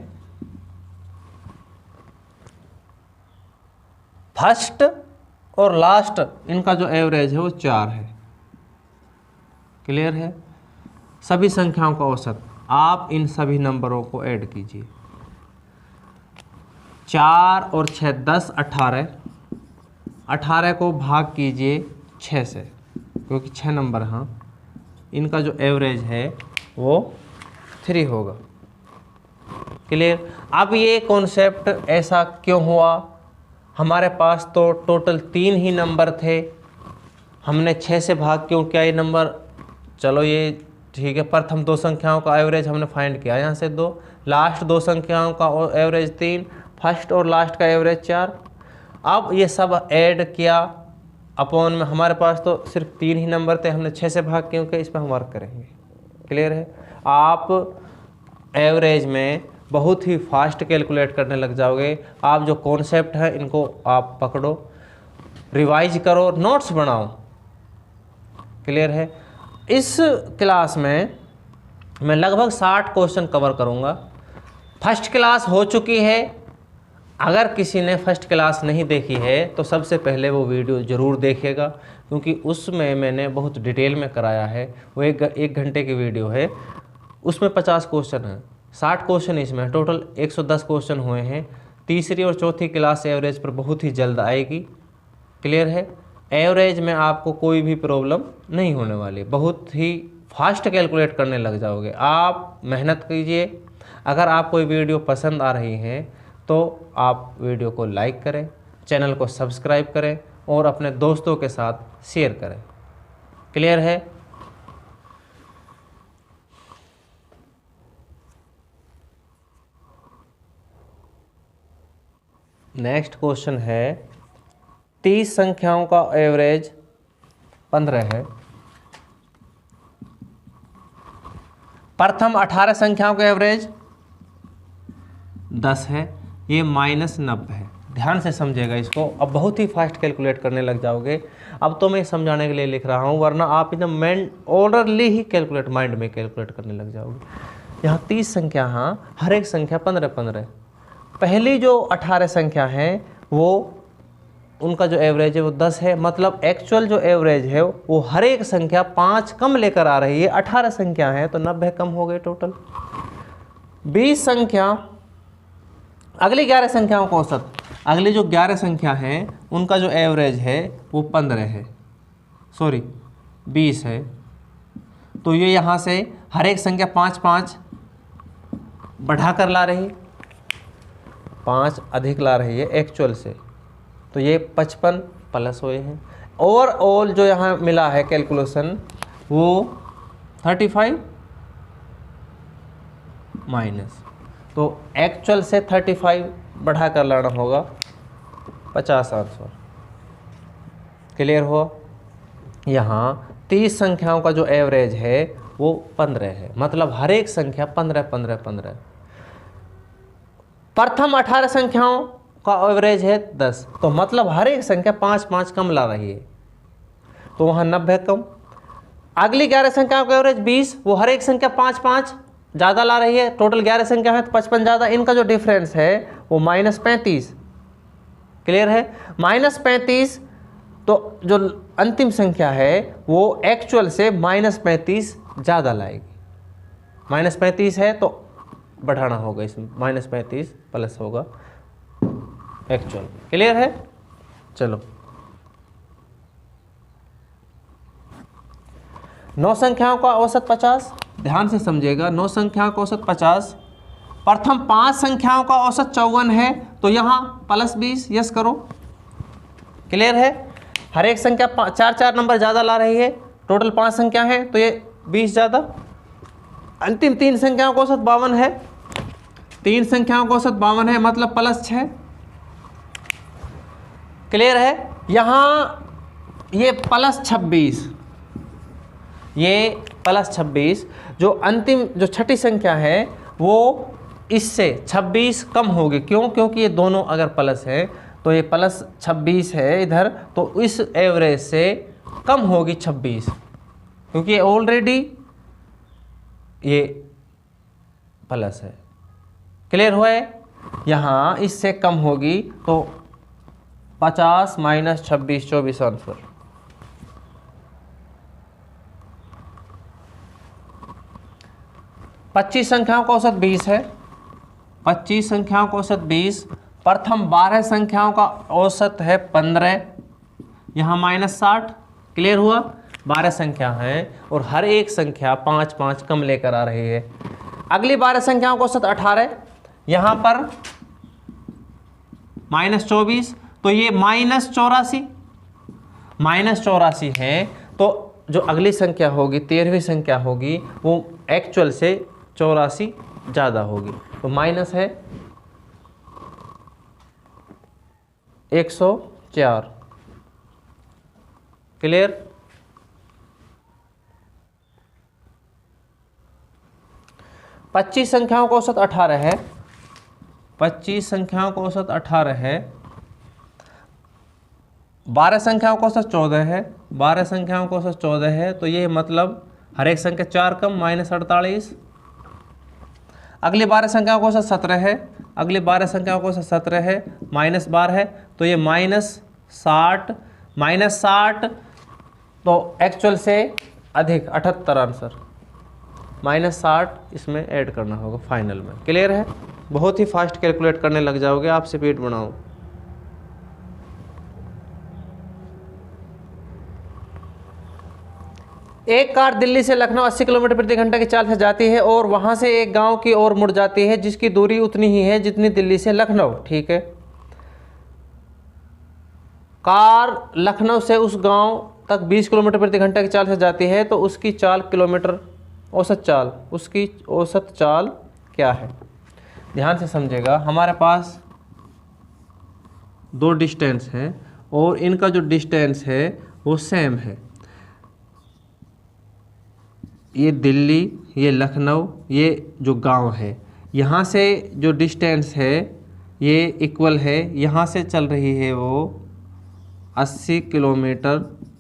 फर्स्ट और लास्ट इनका जो एवरेज है वो 4 है। क्लियर है? सभी संख्याओं का औसत, आप इन सभी नंबरों को ऐड कीजिए, 4 और 6 10, 18, 18 को भाग कीजिए 6 से, क्योंकि 6 नंबर हाँ, इनका जो एवरेज है वो 3 होगा। क्लियर? अब ये कॉन्सेप्ट ऐसा क्यों हुआ? हमारे पास तो टोटल 3 ही नंबर थे, हमने 6 से भाग क्यों किया ये नंबर? चलो ये ठीक है, प्रथम दो संख्याओं का एवरेज हमने फाइंड किया, यहाँ से 2, लास्ट दो संख्याओं का एवरेज 3, फर्स्ट और लास्ट का एवरेज 4। अब ये सब ऐड किया अपॉन में, हमारे पास तो सिर्फ 3 ही नंबर थे, हमने 6 से भाग क्यों किया, इस पर हम वर्क करेंगे। क्लियर है? आप एवरेज में बहुत ही फास्ट कैलकुलेट करने लग जाओगे। आप जो कॉन्सेप्ट है इनको आप पकड़ो, रिवाइज करो, नोट्स बनाओ। क्लियर है? इस क्लास में मैं लगभग 60 क्वेश्चन कवर करूंगा। फर्स्ट क्लास हो चुकी है, अगर किसी ने फर्स्ट क्लास नहीं देखी है तो सबसे पहले वो वीडियो ज़रूर देखेगा, क्योंकि उसमें मैंने बहुत डिटेल में कराया है। वो एक घंटे की वीडियो है, उसमें 50 क्वेश्चन है, 60 क्वेश्चन इसमें, टोटल 110 क्वेश्चन हुए हैं। तीसरी और चौथी क्लास एवरेज पर बहुत ही जल्द आएगी। क्लियर है? एवरेज में आपको कोई भी प्रॉब्लम नहीं होने वाली, बहुत ही फास्ट कैलकुलेट करने लग जाओगे। आप मेहनत कीजिए। अगर आपको ये वीडियो पसंद आ रही है तो आप वीडियो को लाइक करें, चैनल को सब्सक्राइब करें और अपने दोस्तों के साथ शेयर करें। क्लियर है? नेक्स्ट क्वेश्चन है, 30 संख्याओं का एवरेज 15 है, प्रथम 18 संख्याओं का एवरेज 10 है, ये -90 है। ध्यान से समझिएगा इसको, अब बहुत ही फास्ट कैलकुलेट करने लग जाओगे। अब तो मैं समझाने के लिए लिख रहा हूँ, वरना आप एकदम ऑर्डरली ही कैलकुलेट, माइंड में कैलकुलेट करने लग जाओगे। यहाँ 30 संख्या, हाँ, हर एक संख्या 15-15। पहली जो 18 संख्या हैं वो उनका जो एवरेज है वो 10 है, मतलब एक्चुअल जो एवरेज है वो हर एक संख्या 5 कम लेकर आ रही है। 18 संख्या है तो 90 कम हो गए टोटल। 20 संख्या, अगली 11 संख्याओं का औसत, अगली जो 11 संख्या है उनका जो एवरेज है वो 15 है, सॉरी 20 है। तो ये यहाँ से हर एक संख्या 5-5 बढ़ा कर ला रही, 5 अधिक ला रही है एक्चुअल से, तो ये 55 प्लस हुए हैं। ओवरऑल जो यहाँ मिला है कैलकुलेशन वो 35 माइनस, तो एक्चुअल से 35 बढ़ा कर लाना होगा 50 आंसर। क्लियर हो? यहाँ 30 संख्याओं का जो एवरेज है वो 15 है, मतलब हर एक संख्या 15-15-15। प्रथम 18 संख्याओं का एवरेज है 10, तो मतलब हर एक संख्या 5-5 कम ला रही है, तो वहाँ 90 कम। अगली 11 संख्याओं का एवरेज 20, वो हर एक संख्या 5-5 ज़्यादा ला रही है, टोटल 11 संख्या है तो 55 ज़्यादा, इनका जो डिफरेंस है वो -35। क्लियर है? -35, तो जो अंतिम संख्या है वो एक्चुअल से -35 ज़्यादा लाएगी। -35 है तो बढ़ाना होगा, इसमें -35 प्लस होगा एक्चुअल। क्लियर है? चलो, 9 संख्याओं का औसत 50, ध्यान से समझिएगा। 9 संख्याओं का औसत 50, प्रथम 5 संख्याओं का औसत 54 है, तो यहाँ +20, यस करो। क्लियर है? हर एक संख्या 4 नंबर ज़्यादा ला रही है, टोटल 5 संख्या है तो ये 20 ज़्यादा। अंतिम 3 संख्याओं का औसत 52 है, 3 संख्याओं का औसत 52 है, मतलब +6। क्लियर है। यहाँ ये +26, ये +26, जो अंतिम जो छठी संख्या है वो इससे 26 कम होगी। क्यों? क्योंकि ये दोनों अगर प्लस है तो ये +26 है इधर, तो इस एवरेज से कम होगी 26, क्योंकि ऑलरेडी ये प्लस है। क्लियर हुआ है। यहाँ इससे कम होगी तो 50 - 26 24 आंसर। पच्चीस संख्याओं का औसत 20 है, 25 संख्याओं का औसत 20। प्रथम 12 संख्याओं का औसत है 15, यहाँ -60। क्लियर हुआ। 12 संख्या है और हर एक संख्या 5 कम लेकर आ रही है। अगली 12 संख्याओं का औसत 18, यहाँ पर -24, तो ये -84 है। तो जो अगली संख्या होगी 13वीं संख्या होगी वो एक्चुअल से 84 ज़्यादा होगी, तो माइनस है 104। क्लियर। पच्चीस संख्याओं का औसत 18 है, 25 संख्याओं का औसत 18 है। 12 संख्याओं का औसत 14 है, 12 संख्याओं का औसत 14 है, तो ये मतलब हर एक संख्या 4 कम -48। अगली 12 संख्याओं का औसत 17 है, अगली 12 संख्याओं का औसत 17 है, -12 है, तो ये -60 तो एक्चुअल से अधिक 78 आंसर। -60 इसमें ऐड करना होगा फाइनल में। क्लियर है। बहुत ही फास्ट कैलकुलेट करने लग जाओगे आप, स्पीड बनाओ। एक कार दिल्ली से लखनऊ 80 किलोमीटर प्रति घंटा की चाल से जाती है और वहां से एक गांव की ओर मुड़ जाती है जिसकी दूरी उतनी ही है जितनी दिल्ली से लखनऊ। ठीक है। कार लखनऊ से उस गांव तक 20 किलोमीटर प्रति घंटा की चाल से जाती है तो उसकी चाल किलोमीटर औसत चाल, उसकी औसत चाल क्या है? ध्यान से समझेगा। हमारे पास दो डिस्टेंस हैं और इनका जो डिस्टेंस है वो सेम है। ये दिल्ली, ये लखनऊ, ये जो गांव है, यहाँ से जो डिस्टेंस है ये इक्वल है। यहाँ से चल रही है वो 80 किलोमीटर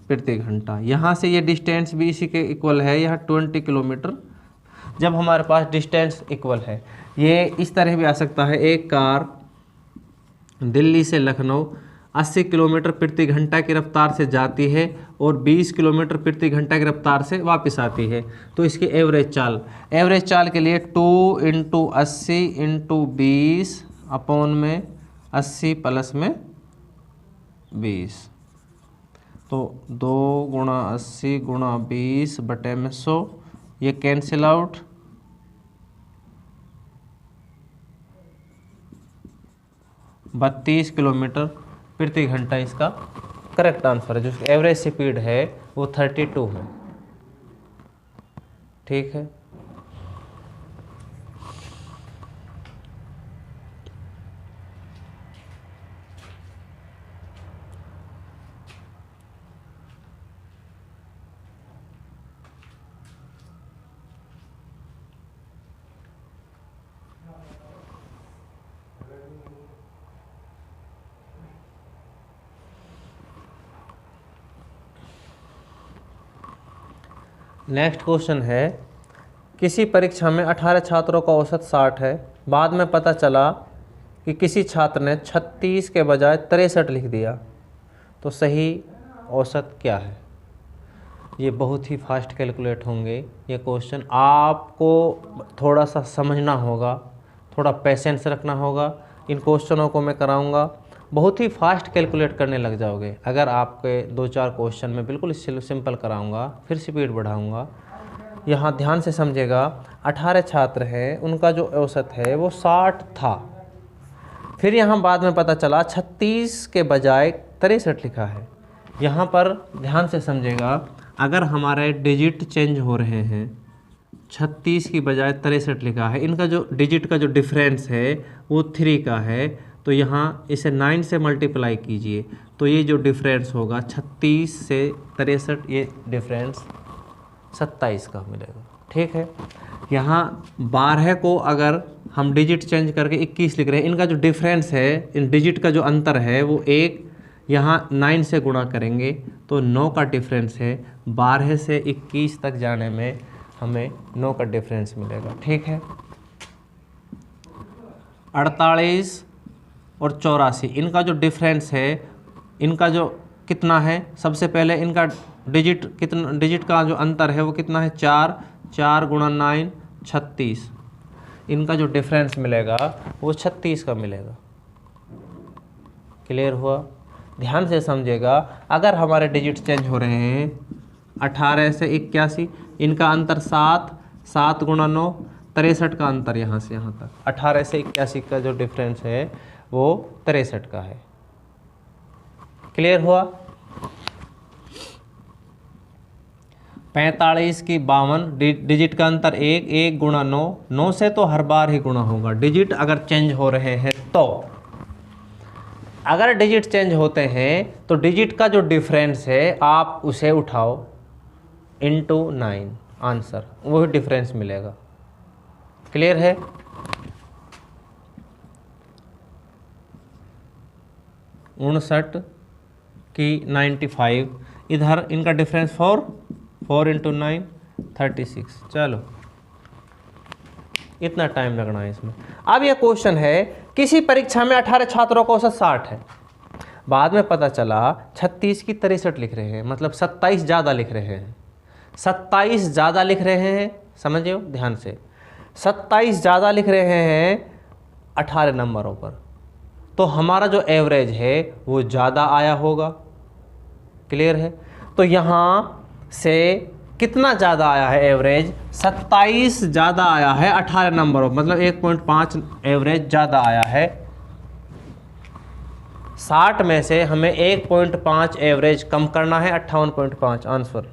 प्रति घंटा। यहाँ से ये डिस्टेंस भी इसी के इक्वल है, यहाँ 20 किलोमीटर। जब हमारे पास डिस्टेंस इक्वल है, ये इस तरह भी आ सकता है। एक कार दिल्ली से लखनऊ 80 किलोमीटर प्रति घंटा की रफ्तार से जाती है और 20 किलोमीटर प्रति घंटा की रफ्तार से वापस आती है, तो इसकी एवरेज चाल के लिए 2 × 80 × 20 अपॉन में 80 प्लस में 20, तो 2 × 80 × 20 बटे में 100, ये कैंसिल आउट। बत्तीस किलोमीटर प्रति घंटा इसका करेक्ट आंसर है। जो एवरेज स्पीड है वो 32 है। ठीक है। नेक्स्ट क्वेश्चन है, किसी परीक्षा में 18 छात्रों का औसत 60 है। बाद में पता चला कि किसी छात्र ने 36 के बजाय 63 लिख दिया, तो सही औसत क्या है? ये बहुत ही फास्ट कैलकुलेट होंगे ये क्वेश्चन। आपको थोड़ा सा समझना होगा, थोड़ा पेशेंस रखना होगा। इन क्वेश्चनों को मैं कराऊंगा, बहुत ही फास्ट कैलकुलेट करने लग जाओगे। अगर आपके 2-4 क्वेश्चन में बिल्कुल सिंपल कराऊंगा, फिर स्पीड बढ़ाऊंगा। यहाँ ध्यान से समझेगा। 18 छात्र हैं, उनका जो औसत है वो 60 था। फिर यहाँ बाद में पता चला 36 के बजाय 63 लिखा है। यहाँ पर ध्यान से समझेगा, अगर हमारे डिजिट चेंज हो रहे हैं, 36 की बजाय 63 लिखा है, इनका जो डिजिट का जो डिफरेंस है वो 3 का है, तो यहाँ इसे 9 से मल्टीप्लाई कीजिए, तो ये जो डिफरेंस होगा 36 से 63, ये डिफरेंस 27 का मिलेगा। ठीक है, यहाँ 12 को अगर हम डिजिट चेंज करके 21 लिख रहे हैं, इनका जो डिफरेंस है, इन डिजिट का जो अंतर है वो 1, यहाँ 9 से गुणा करेंगे तो 9 का डिफरेंस है। 12 से 21 तक जाने में हमें 9 का डिफरेंस मिलेगा। ठीक है, 48 और 84 इनका जो डिफरेंस है, इनका जो कितना है, सबसे पहले इनका डिजिट का जो अंतर है वो कितना है, 4, 4 गुणा 9 36, इनका जो डिफरेंस मिलेगा वो 36 का मिलेगा। क्लियर हुआ? ध्यान से समझिएगा, अगर हमारे डिजिट चेंज हो रहे हैं 18 से 81, इनका अंतर 7, 7 गुणा 9 63 का अंतर यहाँ से यहाँ तक, 18 से 81 का जो डिफरेंस है वो 63 का है। क्लियर हुआ? 45 की 52, डिजिट का अंतर 1, 1 गुणा 9, 9 से तो हर बार ही गुणा होगा, डिजिट अगर चेंज हो रहे हैं तो। अगर डिजिट चेंज होते हैं तो डिजिट का जो डिफरेंस है आप उसे उठाओ इंटू 9, आंसर वही डिफरेंस मिलेगा। क्लियर है? उनसठ की 95, इधर इनका डिफरेंस 4, 4 इंटू 9 36। चलो, इतना टाइम लगना है इसमें। अब यह क्वेश्चन है, किसी परीक्षा में 18 छात्रों का औसत 60 है, बाद में पता चला 36 की 63 लिख रहे हैं, मतलब 27 ज़्यादा लिख रहे हैं, 27 ज़्यादा लिख रहे हैं, समझिए ध्यान से, 27 ज़्यादा लिख रहे हैं 18 नंबरों पर, तो हमारा जो एवरेज है वो ज़्यादा आया होगा। क्लियर है? तो यहाँ से कितना ज़्यादा आया है एवरेज, 27 ज़्यादा आया है 18 नंबरों, मतलब 1.5 एवरेज ज़्यादा आया है। 60 में से हमें 1.5 एवरेज कम करना है, 58.5 आंसर।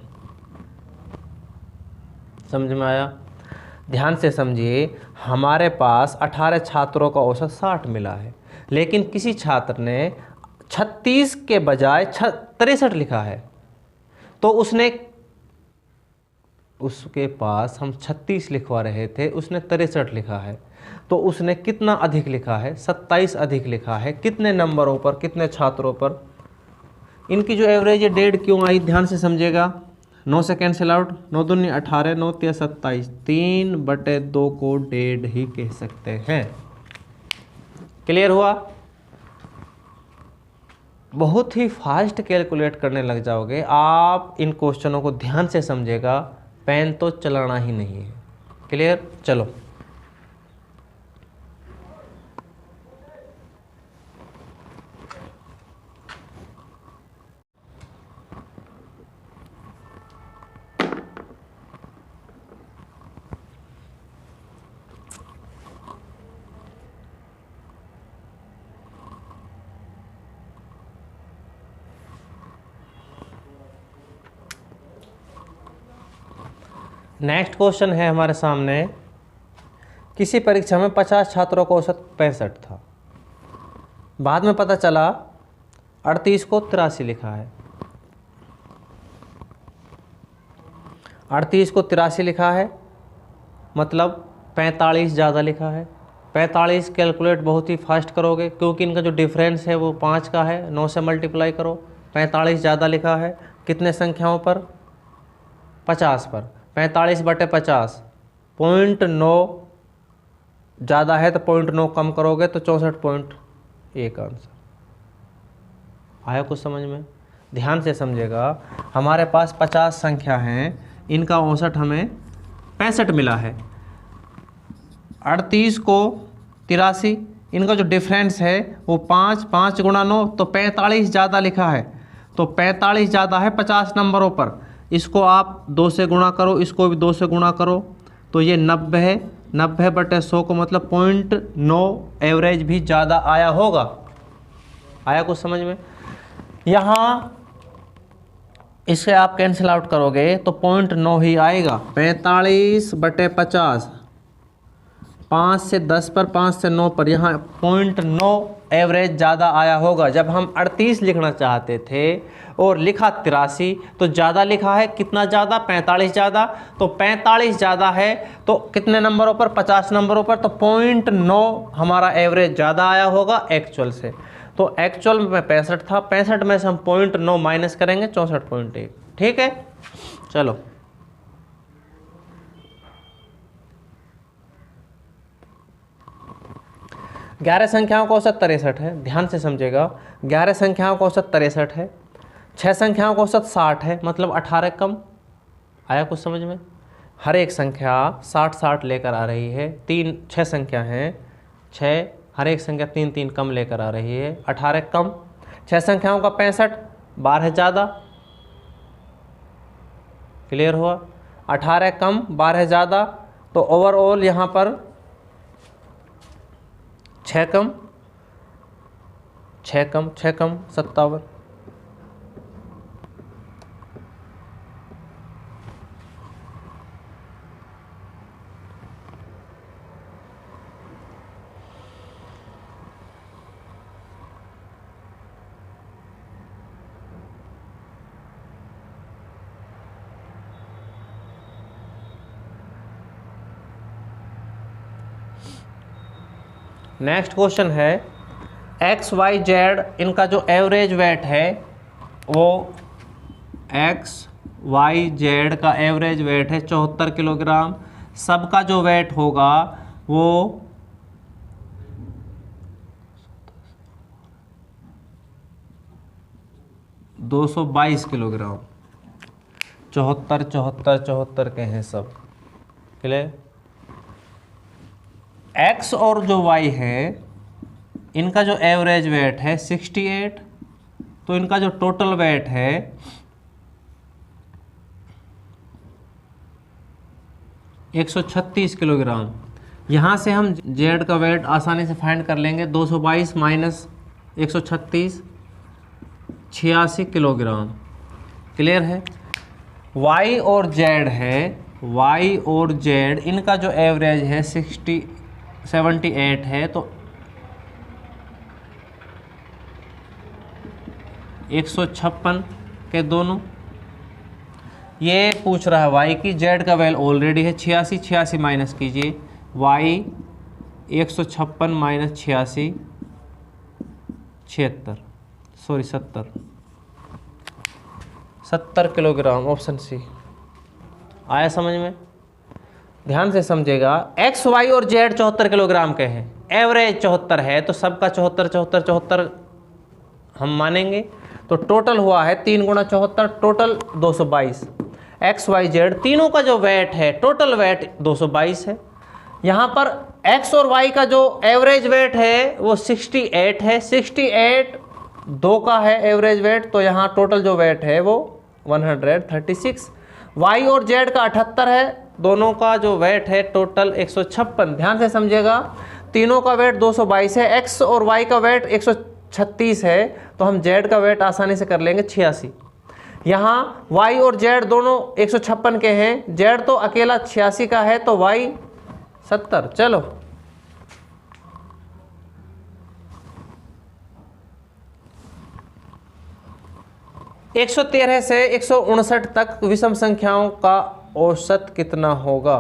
समझ में आया? ध्यान से समझिए, हमारे पास 18 छात्रों का औसत 60 मिला है, लेकिन किसी छात्र ने 36 के बजाय 63 लिखा है, तो उसके पास हम 36 लिखवा रहे थे, उसने 63 लिखा है, तो उसने कितना अधिक लिखा है, 27 अधिक लिखा है। कितने नंबरों पर, कितने छात्रों पर? इनकी जो एवरेज है 1.5 क्यों आई, ध्यान से समझिएगा, 9 से कैंसिल आउट, 9 दूनी 18, 9 तिया 27, 3/2 को 1.5 ही कह सकते हैं। क्लियर हुआ? बहुत ही फास्ट कैलकुलेट करने लग जाओगे आप, इन क्वेश्चनों को ध्यान से समझेगा, पेन तो चलाना ही नहीं है। क्लियर? चलो, नेक्स्ट क्वेश्चन है हमारे सामने, किसी परीक्षा में 50 छात्रों का औसत 65 था, बाद में पता चला 38 को 83 लिखा है, 38 को 83 लिखा है, मतलब 45 ज़्यादा लिखा है। 45 कैलकुलेट बहुत ही फास्ट करोगे, क्योंकि इनका जो डिफरेंस है वो 5 का है, 9 से मल्टीप्लाई करो, 45 ज़्यादा लिखा है, कितने संख्याओं पर, 50 पर, 45/50, 0.9 ज़्यादा है तो 0.9 कम करोगे तो 64.1 आंसर आया। कुछ समझ में? ध्यान से समझेगा, हमारे पास 50 संख्या हैं, इनका औसत हमें 65 मिला है, 38 को 83, इनका जो डिफरेंस है वो 5, 5 गुणा 9 तो 45 ज़्यादा लिखा है, तो 45 ज़्यादा है 50 नंबरों पर, इसको आप 2 से गुणा करो, इसको भी 2 से गुणा करो, तो ये 90 है, 90/100 को मतलब 0.9 एवरेज भी ज़्यादा आया होगा। आया कुछ समझ में? यहाँ इसे आप कैंसिल आउट करोगे तो 0.9 ही आएगा। 45/50, 5 से 10 पर, 5 से 9 पर, यहाँ 0.9 एवरेज ज़्यादा आया होगा। जब हम 38 लिखना चाहते थे और लिखा 83, तो ज़्यादा लिखा है। कितना ज़्यादा? 45 ज़्यादा। तो 45 ज़्यादा है तो कितने नंबरों पर? 50 नंबरों पर। तो 0.9 हमारा एवरेज ज़्यादा आया होगा एक्चुअल से। तो एक्चुअल में 65 था, 65 में से हम 0.9 माइनस करेंगे, 64.1। ठीक है, चलो। ग्यारह संख्याओं का औसत 63 है, ध्यान से समझेगा। 11 संख्याओं का औसत 63 है, 6 संख्याओं का औसत 60 है, मतलब 18 कम। आया कुछ समझ में? हर एक संख्या 60 लेकर आ रही है। 6 संख्या हैं, 6, हर एक संख्या 3 कम लेकर आ रही है, 18 कम। 6 संख्याओं का 65, 12 ज़्यादा। क्लियर हुआ? 18 कम, 12 ज़्यादा। तो ओवरऑल यहाँ पर 6 कम, 6 कम, 6 कम 57। नेक्स्ट क्वेश्चन है एक्स वाई जेड, इनका जो एवरेज वेट है वो एक्स वाई जेड का एवरेज वेट है 74 किलोग्राम। सबका जो वेट होगा वो 222 किलोग्राम। 74 74 74 के हैं सब। क्लियर? एक्स और जो वाई है इनका जो एवरेज वेट है 68, तो इनका जो टोटल वेट है 136 किलोग्राम। यहाँ से हम जेड का वेट आसानी से फाइंड कर लेंगे। 222 माइनस 136, 86 किलोग्राम। क्लियर है? वाई और जेड है, वाई और जेड इनका जो एवरेज है 78 है, तो 156 के दोनों। ये पूछ रहा है वाई की, जेड का वैल्यू ऑलरेडी है 86, 86 माइनस कीजिए। Y 156 minus 86, 76, sorry 70 kilogram. Option C. आया समझ में? ध्यान से समझेगा। एक्स वाई और जेड 74 किलोग्राम के हैं, एवरेज 74 है, तो सबका 74 74 74 हम मानेंगे। तो टोटल हुआ है 3 गुणा 74, टोटल 222। एक्स वाई जेड तीनों का जो वेट है, टोटल वेट 222 है। यहाँ पर एक्स और वाई का जो एवरेज वेट है वो 68 है। 68 दो का है एवरेज वेट, तो यहाँ टोटल जो वेट है वो 136। वाई और जेड का 78 है, दोनों का जो वेट है टोटल 156। ध्यान से समझिएगा, तीनों का वेट 222 है, एक्स और वाई का वेट 136 है, तो हम जेड का वेट आसानी से कर लेंगे 86। यहाँ वाई और जेड दोनों 156 के हैं, जेड तो अकेला 86 का है, तो वाई 70। चलो, एक 113 से 159 तक विषम संख्याओं का औसत कितना होगा?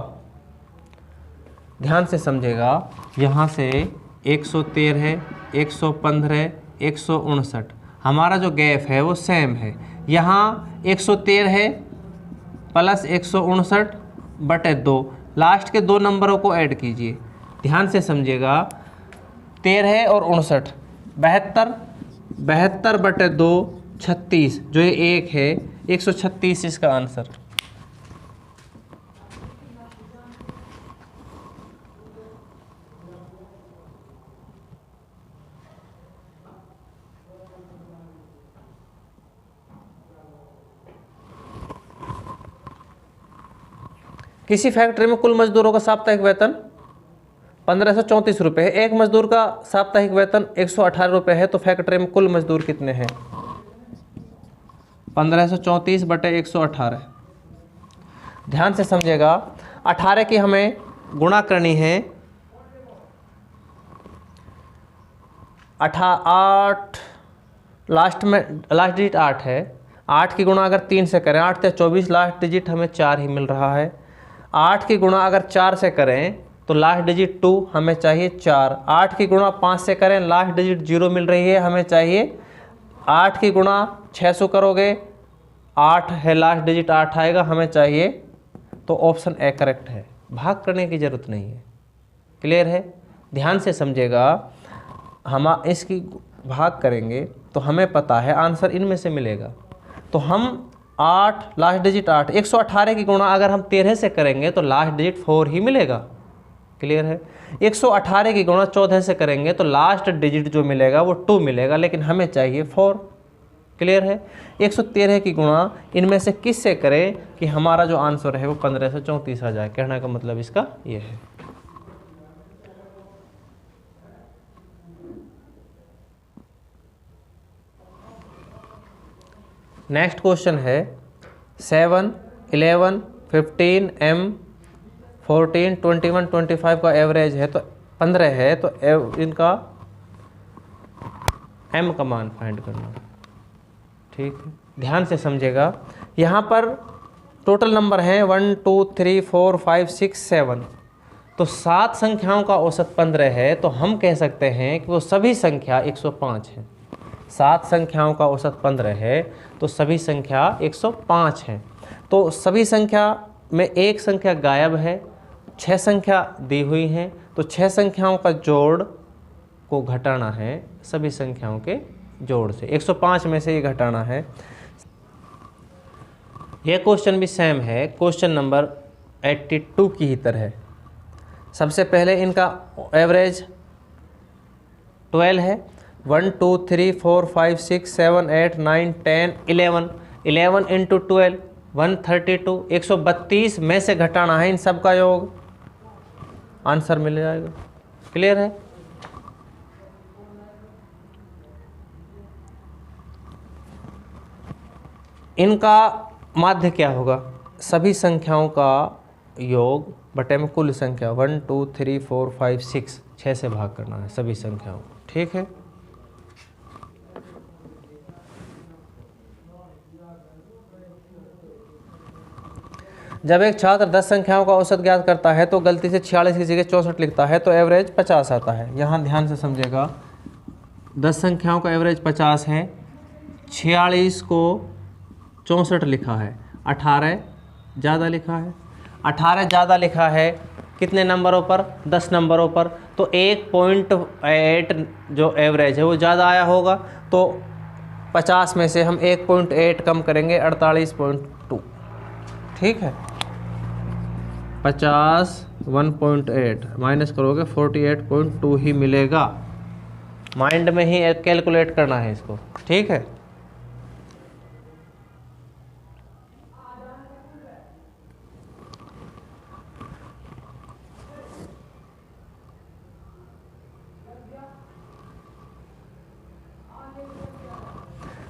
ध्यान से समझेगा। यहाँ से 113, 115, 159, हमारा जो गैप है वो सेम है। यहाँ 113 है प्लस 159/2, लास्ट के दो नंबरों को ऐड कीजिए। ध्यान से समझिएगा, 13 और 59, 72, 72/2 36, जो ये 1 है, 136 इसका आंसर। किसी फैक्ट्री में कुल मजदूरों का साप्ताहिक वेतन 1534 रुपये है। एक मजदूर का साप्ताहिक वेतन 118 रुपये है, तो फैक्ट्री में कुल मजदूर कितने हैं? 1534/118। ध्यान से समझिएगा, 18 की हमें गुणा करनी है, 8 लास्ट डिजिट 8 है। 8 की गुणा अगर 3 से करें, 8 से 24, लास्ट डिजिट हमें 4 ही मिल रहा है। 8 की गुणा अगर 4 से करें तो लास्ट डिजिट 2 हमें चाहिए 4। 8 की गुणा 5 से करें, लास्ट डिजिट 0 मिल रही है, हमें चाहिए। 8 की गुणा 6 से करोगे, 8 है लास्ट डिजिट, 8 आएगा, हमें चाहिए। तो ऑप्शन ए करेक्ट है, भाग करने की ज़रूरत नहीं है। क्लियर है? ध्यान से समझिएगा, हम इसकी भाग करेंगे तो हमें पता है आंसर इनमें से मिलेगा। तो हम 8 लास्ट डिजिट 8, 118 की गुणा अगर हम 13 से करेंगे तो लास्ट डिजिट 4 ही मिलेगा। क्लियर है? 118 की गुणा 14 से करेंगे तो लास्ट डिजिट जो मिलेगा वो 2 मिलेगा, लेकिन हमें चाहिए 4। क्लियर है? 113 की गुणा इनमें से किस से करें कि हमारा जो आंसर है वो 1534 आ जाए। कहने का मतलब इसका ये है। नेक्स्ट क्वेश्चन है 7, 11, 15, M, 14, 21, 25 का एवरेज है, तो 15 है, तो इनका M का मान फाइंड करना। ठीक है, ध्यान से समझेगा, यहाँ पर टोटल नंबर हैं 1, 2, 3, 4, 5, 6, 7। तो 7 संख्याओं का औसत 15 है, तो हम कह सकते हैं कि वो सभी संख्या 105 हैं। 7 संख्याओं का औसत 15 है, तो सभी संख्या 105 हैं। तो सभी संख्या में एक संख्या गायब है, 6 संख्या दी हुई हैं, तो 6 संख्याओं का जोड़ को घटाना है सभी संख्याओं के जोड़ से। 105 में से ये घटाना है। यह क्वेश्चन भी सेम है, क्वेश्चन नंबर 82 की ही तरह। सबसे पहले इनका एवरेज 12 है। 1, 2, 3, 4, 5, 6, 7, 8, 9, 10, 11। 11 इंटू 12 132। 132 में से घटाना है इन सब का योग, आंसर मिल जाएगा। क्लियर है? इनका माध्य क्या होगा? सभी संख्याओं का योग बटे में कुल संख्या। 1, 2, 3, 4, 5, 6, 6 से भाग करना है सभी संख्याओं को। ठीक है, जब एक छात्र 10 संख्याओं का औसत ज्ञात करता है तो गलती से 46 की जगह 64 लिखता है, तो एवरेज 50 आता है। यहाँ ध्यान से समझेगा, 10 संख्याओं का एवरेज 50 है, 46 को 64 लिखा है, 18 ज़्यादा लिखा है। 18 ज़्यादा लिखा है कितने नंबरों पर? 10 नंबरों पर। तो 1.8 जो एवरेज है वो ज़्यादा आया होगा, तो 50 में से हम 1.8 कम करेंगे, 48.2। ठीक है, 50 1.8 माइनस करोगे 48.2 ही मिलेगा। माइंड में ही कैलकुलेट करना है इसको। ठीक है,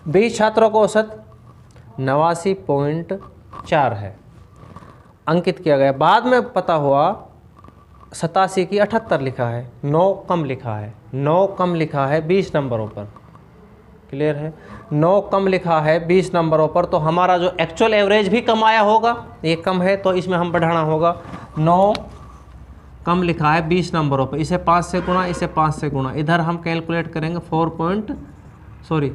बीस छात्रों को औसत 89.4 है, अंकित किया गया। बाद में पता हुआ 87 की 78 लिखा है, 9 कम लिखा है, 9 कम लिखा है 20 नंबरों पर। क्लियर है? 9 कम लिखा है 20 नंबरों पर, तो हमारा जो एक्चुअल एवरेज भी कम आया होगा, ये कम है तो इसमें हम बढ़ाना होगा। 9 कम लिखा है 20 नंबरों पर, इसे 5 से गुणा, इसे 5 से गुणा, इधर हम कैलकुलेट करेंगे 0.45।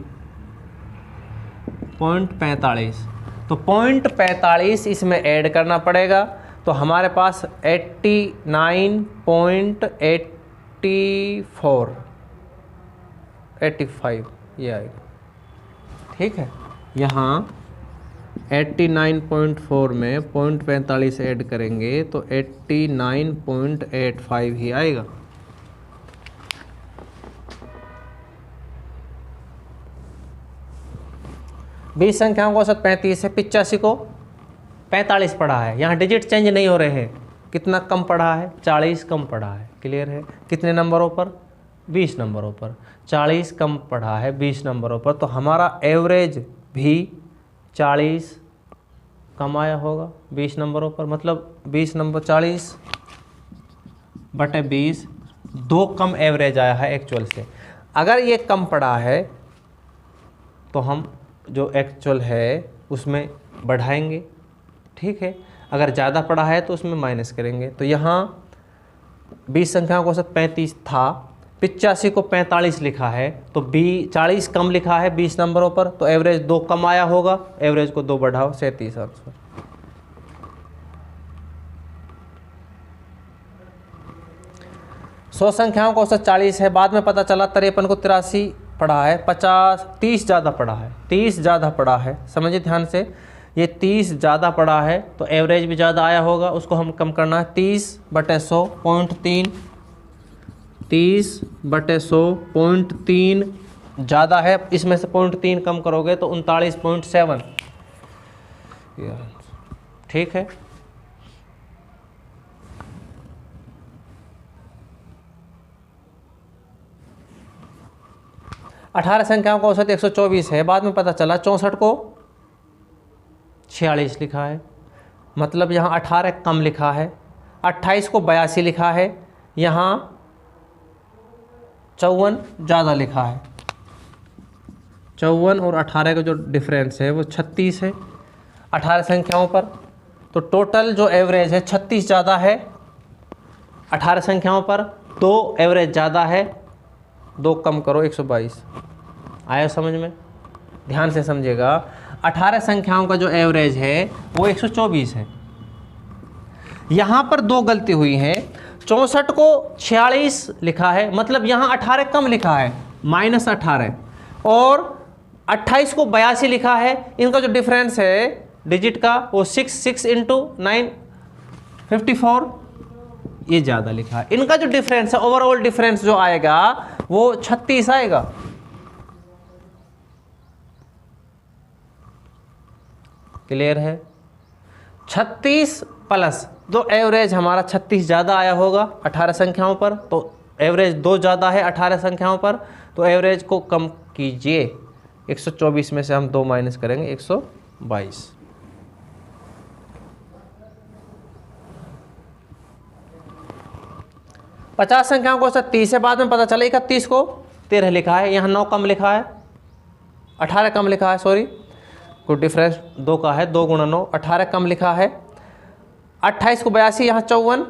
तो 0.45 इसमें ऐड करना पड़ेगा, तो हमारे पास 85 ये आएगा। ठीक है, यहाँ 89.4 में 0.45 ऐड करेंगे तो 89.85 ही आएगा। बीस संख्याओं का औसत 35 है, 85 को 45 पढ़ा है, यहाँ डिजिट चेंज नहीं हो रहे हैं। कितना कम पढ़ा है? 40 कम पढ़ा है। क्लियर है? कितने नंबरों पर? 20 नंबरों पर। 40 कम पढ़ा है 20 नंबरों पर, तो हमारा एवरेज भी 40 कम आया होगा 20 नंबरों पर, मतलब 20 नंबर 40 बटे 20, 2 कम एवरेज आया है एक्चुअल से। अगर ये कम पड़ा है तो हम जो एक्चुअल है उसमें बढ़ाएंगे, ठीक है। अगर ज़्यादा पड़ा है तो उसमें माइनस करेंगे। तो यहाँ 20 संख्याओं को औसत 35 था, 85 को 45 लिखा है, तो 40 कम लिखा है 20 नंबरों पर, तो एवरेज 2 कम आया होगा, एवरेज को 2 बढ़ाओ, 37 आंसर। सौ संख्याओं को औसत 40 है, बाद में पता चला 53 को 83 पड़ा है, 30 ज़्यादा पड़ा है, 30 ज़्यादा पड़ा है, समझिए ध्यान से, ये 30 ज़्यादा पड़ा है तो एवरेज भी ज़्यादा आया होगा, उसको हम कम करना है। 30 बटे 100 0.3, 30 बटे 100 0.3 ज़्यादा है, इसमें से 0.3 कम करोगे तो 39.7, ठीक है। अठारह संख्याओं का औसत 124 है, बाद में पता चला 64 को 46 लिखा है, मतलब यहाँ 18 कम लिखा है, 28 को 82 लिखा है, यहाँ 54 ज़्यादा लिखा है। 54 और 18 का जो डिफरेंस है वो 36 है 18 संख्याओं पर, तो टोटल जो एवरेज है 36 ज़्यादा है 18 संख्याओं पर, 2 एवरेज ज़्यादा है, 2 कम करो 122। आया समझ में? ध्यान से समझिएगा, 18 संख्याओं का जो एवरेज है वो 124 है। यहाँ पर 2 गलती हुई है, 64 को 46 लिखा है, मतलब यहाँ 18 कम लिखा है -18, और 28 को 82 लिखा है। इनका जो डिफरेंस है डिजिट का वो 6 इंटू 9 54, ये ज़्यादा लिखा है। इनका जो डिफरेंस है, ओवरऑल डिफरेंस जो आएगा वो 36 आएगा। क्लियर है? 36 प्लस जो एवरेज हमारा 36 ज़्यादा आया होगा 18 संख्याओं पर, तो एवरेज 2 ज़्यादा है 18 संख्याओं पर, तो एवरेज को कम कीजिए। 124 में से हम 2 माइनस करेंगे, 122। पचास संख्याओं को 30 है, बाद में पता चला 31 को 13 लिखा है, यहाँ 9 कम लिखा है, 18 कम लिखा है, सॉरी कोई डिफरेंस 2 का है, 2 गुणा 9, 18 कम लिखा है। 28 को 82, यहाँ 54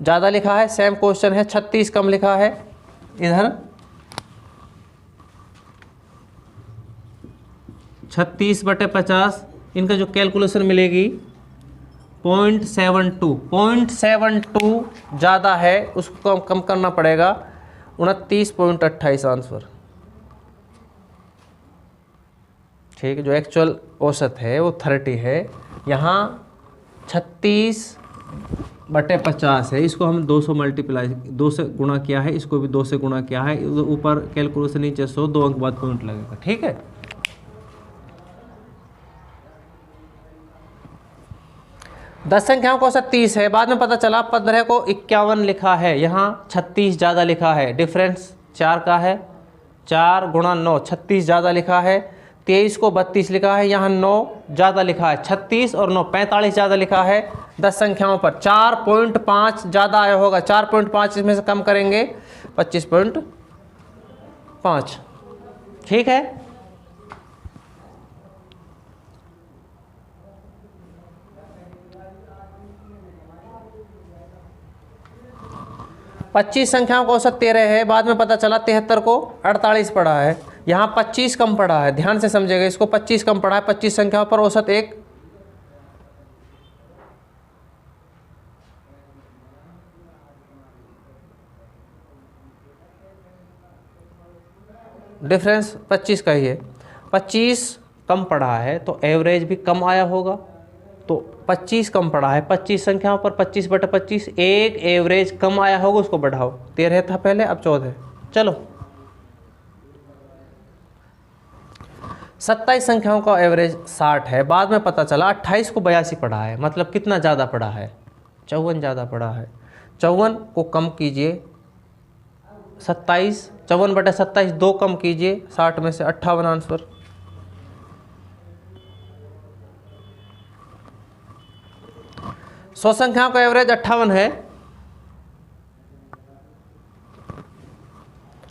ज़्यादा लिखा है, सेम क्वेश्चन है। 36 कम लिखा है इधर, 36 बटे 50, इनका जो कैलकुलेशन मिलेगी 0.72 ज़्यादा है, उसको कम करना पड़ेगा, 29.28 आंसर। ठीक है, जो एक्चुअल औसत है वो 30 है, यहाँ 36 बटे 50 है, इसको हम 200 मल्टीप्लाई 2 से गुणा किया है, इसको भी 2 से गुणा किया है, ऊपर कैलकुलेशन नीचे 100, 2 अंक बाद पॉइंट लगेगा। ठीक है, 10 संख्याओं को औसत 30 है, बाद में पता चला 15 को 51 लिखा है, यहाँ 36 ज़्यादा लिखा है, डिफरेंस 4 का है, 4 गुणा 9 36 ज़्यादा लिखा है। 23 को 32 लिखा है, यहाँ 9 ज़्यादा लिखा है, 36 और 9 45 ज़्यादा लिखा है। 10 संख्याओं पर 4.5 ज़्यादा आया होगा, 4.5 इसमें से कम करेंगे 25.5। ठीक है, पच्चीस संख्याओं को औसत 13 है, बाद में पता चला 73 को 48 पड़ा है, यहाँ 25 कम पड़ा है। ध्यान से समझिएगा, इसको 25 कम पड़ा है, 25 संख्याओं पर औसत 1। डिफरेंस 25 का ही है, 25 कम पड़ा है तो एवरेज भी कम आया होगा, तो 25 कम पड़ा है, 25 संख्याओं पर 25 बटे 25, एक एवरेज कम आया होगा, उसको बढ़ाओ। 13 था पहले, अब 14। चलो, 27 संख्याओं का एवरेज 60 है, बाद में पता चला 28 को 82 पड़ा है, मतलब कितना ज़्यादा पड़ा है, 54 ज़्यादा पड़ा है। 54 को कम कीजिए 27, 54 बटे 27 2 कम कीजिए, 60 में से 58 आंसर। 100 संख्याओं का एवरेज 58 है,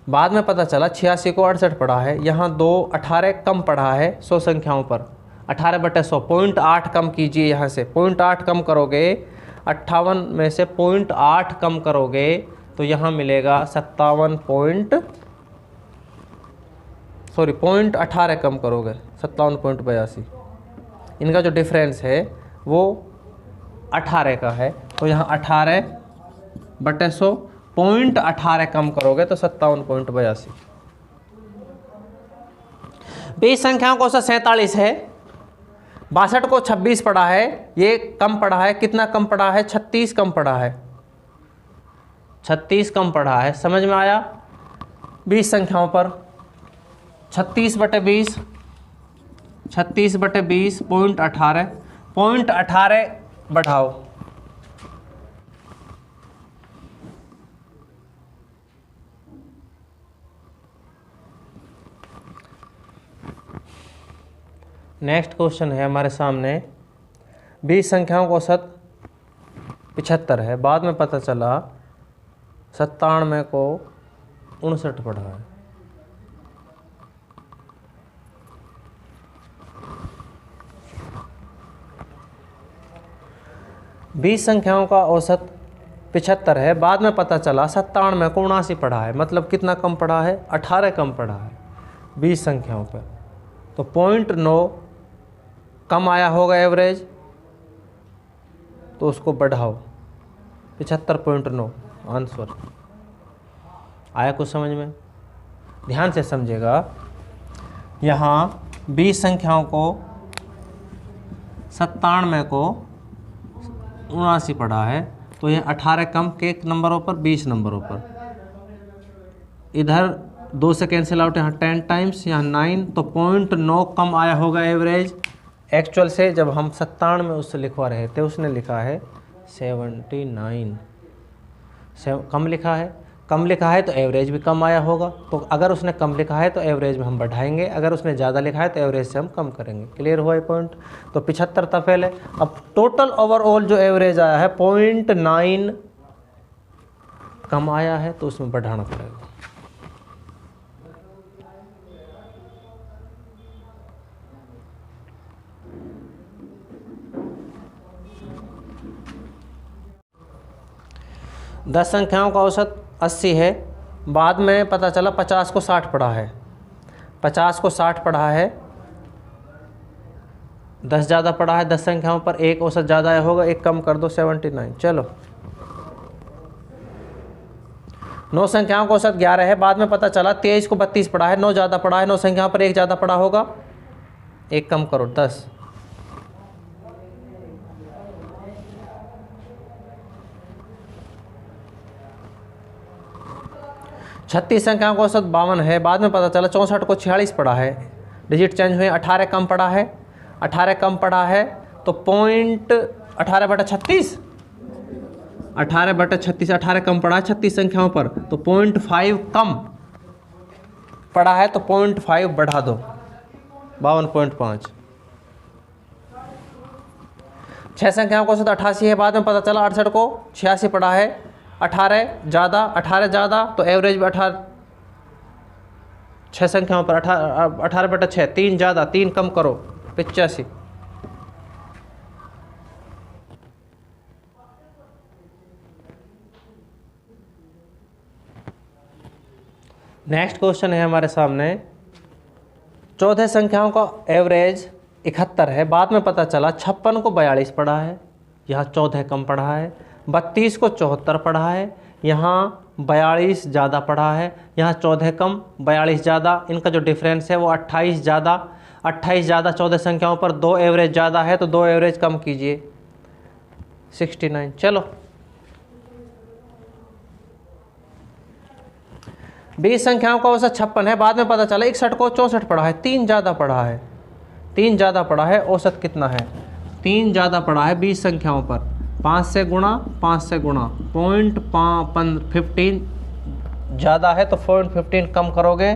बाद में पता चला 86 को 68 पढ़ा है, यहाँ 18 कम पढ़ा है 100 संख्याओं पर, 18/100, 0.8 कम कीजिए, यहाँ से 0.8 कम करोगे, 58 में से 0.8 कम करोगे तो यहाँ मिलेगा 0.18 कम करोगे 57.82। इनका जो डिफरेंस है वो 18 का है, तो यहाँ 18/100 0.18 कम करोगे तो 57.82। 20 संख्याओं को 47 है, 62 को 26 पढ़ा है, ये कम पढ़ा है, कितना कम पढ़ा है? 36 कम पढ़ा है, 36 कम पढ़ा है, समझ में आया? 20 संख्याओं पर 36/20, 36/20 0.18, 0.18 बढ़ाओ, नेक्स्ट क्वेश्चन है हमारे सामने, 20 संख्याओं का औसत 75 है, बाद में पता चला 97 को 59 पढ़ा है। बीस संख्याओं का औसत 75 है, बाद में पता चला 97 को 79 पढ़ा है, मतलब कितना कम पढ़ा है? 18 कम पढ़ा है 20 संख्याओं पर, तो 0.9 कम आया होगा एवरेज, तो उसको बढ़ाओ, 75.9 आंसर आया। कुछ समझ में? ध्यान से समझेगा, यहाँ 20 संख्याओं को 97 को 79 पढ़ा है, तो ये 18 कम के नंबरों पर 20 नंबरों पर, इधर 2 से कैंसिल आउट, यहाँ 10 टाइम्स, यहाँ 9, तो 0.9 कम आया होगा एवरेज एक्चुअल से। जब हम 97 में उससे लिखवा रहे थे उसने लिखा है 79, कम लिखा है, कम लिखा है तो एवरेज भी कम आया होगा। तो अगर उसने कम लिखा है तो एवरेज में हम बढ़ाएंगे, अगर उसने ज़्यादा लिखा है तो एवरेज से हम कम करेंगे। क्लियर हुआ ये पॉइंट? तो 75 था पहले, अब टोटल ओवरऑल जो एवरेज आया है 0.9 कम आया है, तो उसमें बढ़ाना पड़ेगा। दस संख्याओं का औसत 80 है, बाद में पता चला 50 को 60 पढ़ा है, 50 को 60 पढ़ा है, 10 ज़्यादा पढ़ा है 10 संख्याओं पर, एक औसत ज़्यादा आया होगा, एक कम कर दो 79। चलो 9 संख्याओं का औसत 11 है, बाद में पता चला 23 को 32 पढ़ा है, 9 ज़्यादा पढ़ा है, 9 संख्याओं पर एक ज़्यादा पढ़ा होगा, एक कम करो 10। 36 संख्याओं का औसत 52 है, बाद में पता चला 64 को 46 पढ़ा है, डिजिट चेंज हुए, 18 कम पढ़ा है, 18 कम पढ़ा है, तो 18/36, 18/36, 18 कम पढ़ा है 36 संख्याओं पर, तो 0.5 कम पढ़ा है, तो 0.5 बढ़ा दो, 52.5। 6 संख्याओं का औसत 88 है, बाद में पता चला 68 को 86 पढ़ा है, 18 ज़्यादा, तो एवरेज भी 18, 6 संख्याओं पर 18/6, 3 ज़्यादा 3 कम करो 85। नेक्स्ट क्वेश्चन है हमारे सामने, 14 संख्याओं का एवरेज 71 है, बाद में पता चला 56 को 42 पढ़ा है, यहाँ 14 कम पढ़ा है, 32 को 74 पढ़ा है, यहाँ 42 ज़्यादा पढ़ा है, यहाँ 14 कम 42 ज़्यादा, इनका जो डिफरेंस है वो 28 ज़्यादा, 14 संख्याओं पर 2 एवरेज ज़्यादा है, तो 2 एवरेज कम कीजिए 69। चलो 20 संख्याओं का औसत 56 है, बाद में पता चला 61 को 64 पढ़ा है, 3 ज़्यादा पढ़ा है, 3 ज़्यादा पढ़ा है, औसत कितना है? 3 ज़्यादा पढ़ा है 20 संख्याओं पर, 5 से गुणा 0.15 ज़्यादा है, तो 0.15 कम करोगे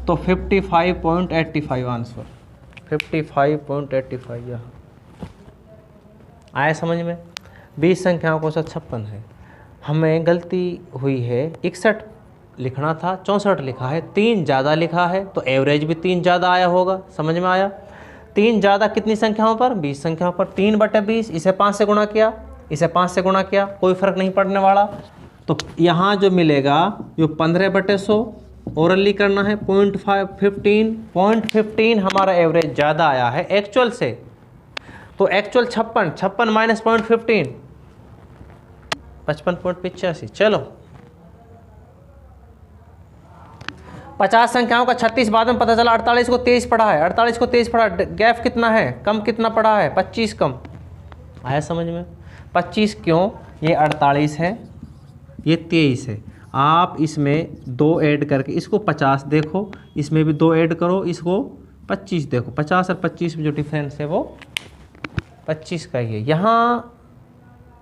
तो 55.85 आंसर, 55.85 यहाँ आया समझ में? 20 संख्याओं का औसत 56 है। हमें गलती हुई है, 61 लिखना था 64 लिखा है, 3 ज़्यादा लिखा है तो एवरेज भी 3 ज़्यादा आया होगा। समझ में आया? 3 ज़्यादा कितनी संख्याओं पर? 20 संख्याओं पर। 3/20, इसे 5 से गुणा किया, इसे 5 से गुणा किया, कोई फर्क नहीं पड़ने वाला। तो यहाँ जो मिलेगा जो 15/100 ओरली करना है 0.15 हमारा एवरेज ज़्यादा आया है एक्चुअल से। तो एक्चुअल 56 माइनस 0.15 55.85। चलो 50 संख्याओं का 36 बाद में पता चला 48 को 23 पढ़ा है, 48 को 23 पढ़ा, गैप कितना है, कम कितना पड़ा है, 25 कम। आया समझ में? 25 क्यों? ये 48 है, ये 23 है। आप इसमें 2 ऐड करके इसको 50 देखो, इसमें भी 2 ऐड करो, इसको 25 देखो। 50 और 25 में जो डिफरेंस है वो 25 का ही है। यहाँ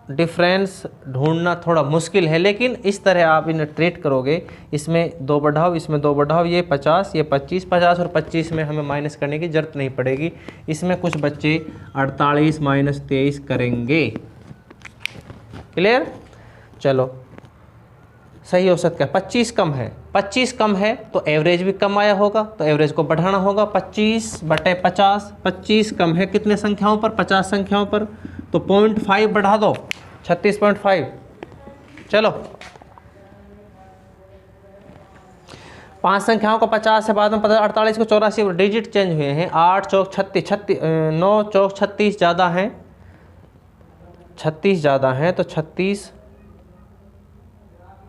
डिफरेंस ढूंढना थोड़ा मुश्किल है, लेकिन इस तरह आप इन्हें ट्रीट करोगे, इसमें 2 बढ़ाओ, इसमें 2 बढ़ाओ, ये 50, ये 25, 50 और 25 में हमें माइनस करने की ज़रूरत नहीं पड़ेगी। इसमें कुछ बच्चे 48 माइनस 23 करेंगे। क्लियर? चलो सही औसत क्या? 25 कम है, 25 कम है तो एवरेज भी कम आया होगा, तो एवरेज को बढ़ाना होगा। 25/50, 25 कम है कितने संख्याओं पर? 50 संख्याओं पर, तो 0.5 बढ़ा दो, 36.5। चलो 5 संख्याओं को 50 से बाद में पता 48 को 84, डिजिट चेंज हुए हैं। 8 चौक 36, 9 चौक 36 ज़्यादा हैं, 36 ज़्यादा हैं, तो 36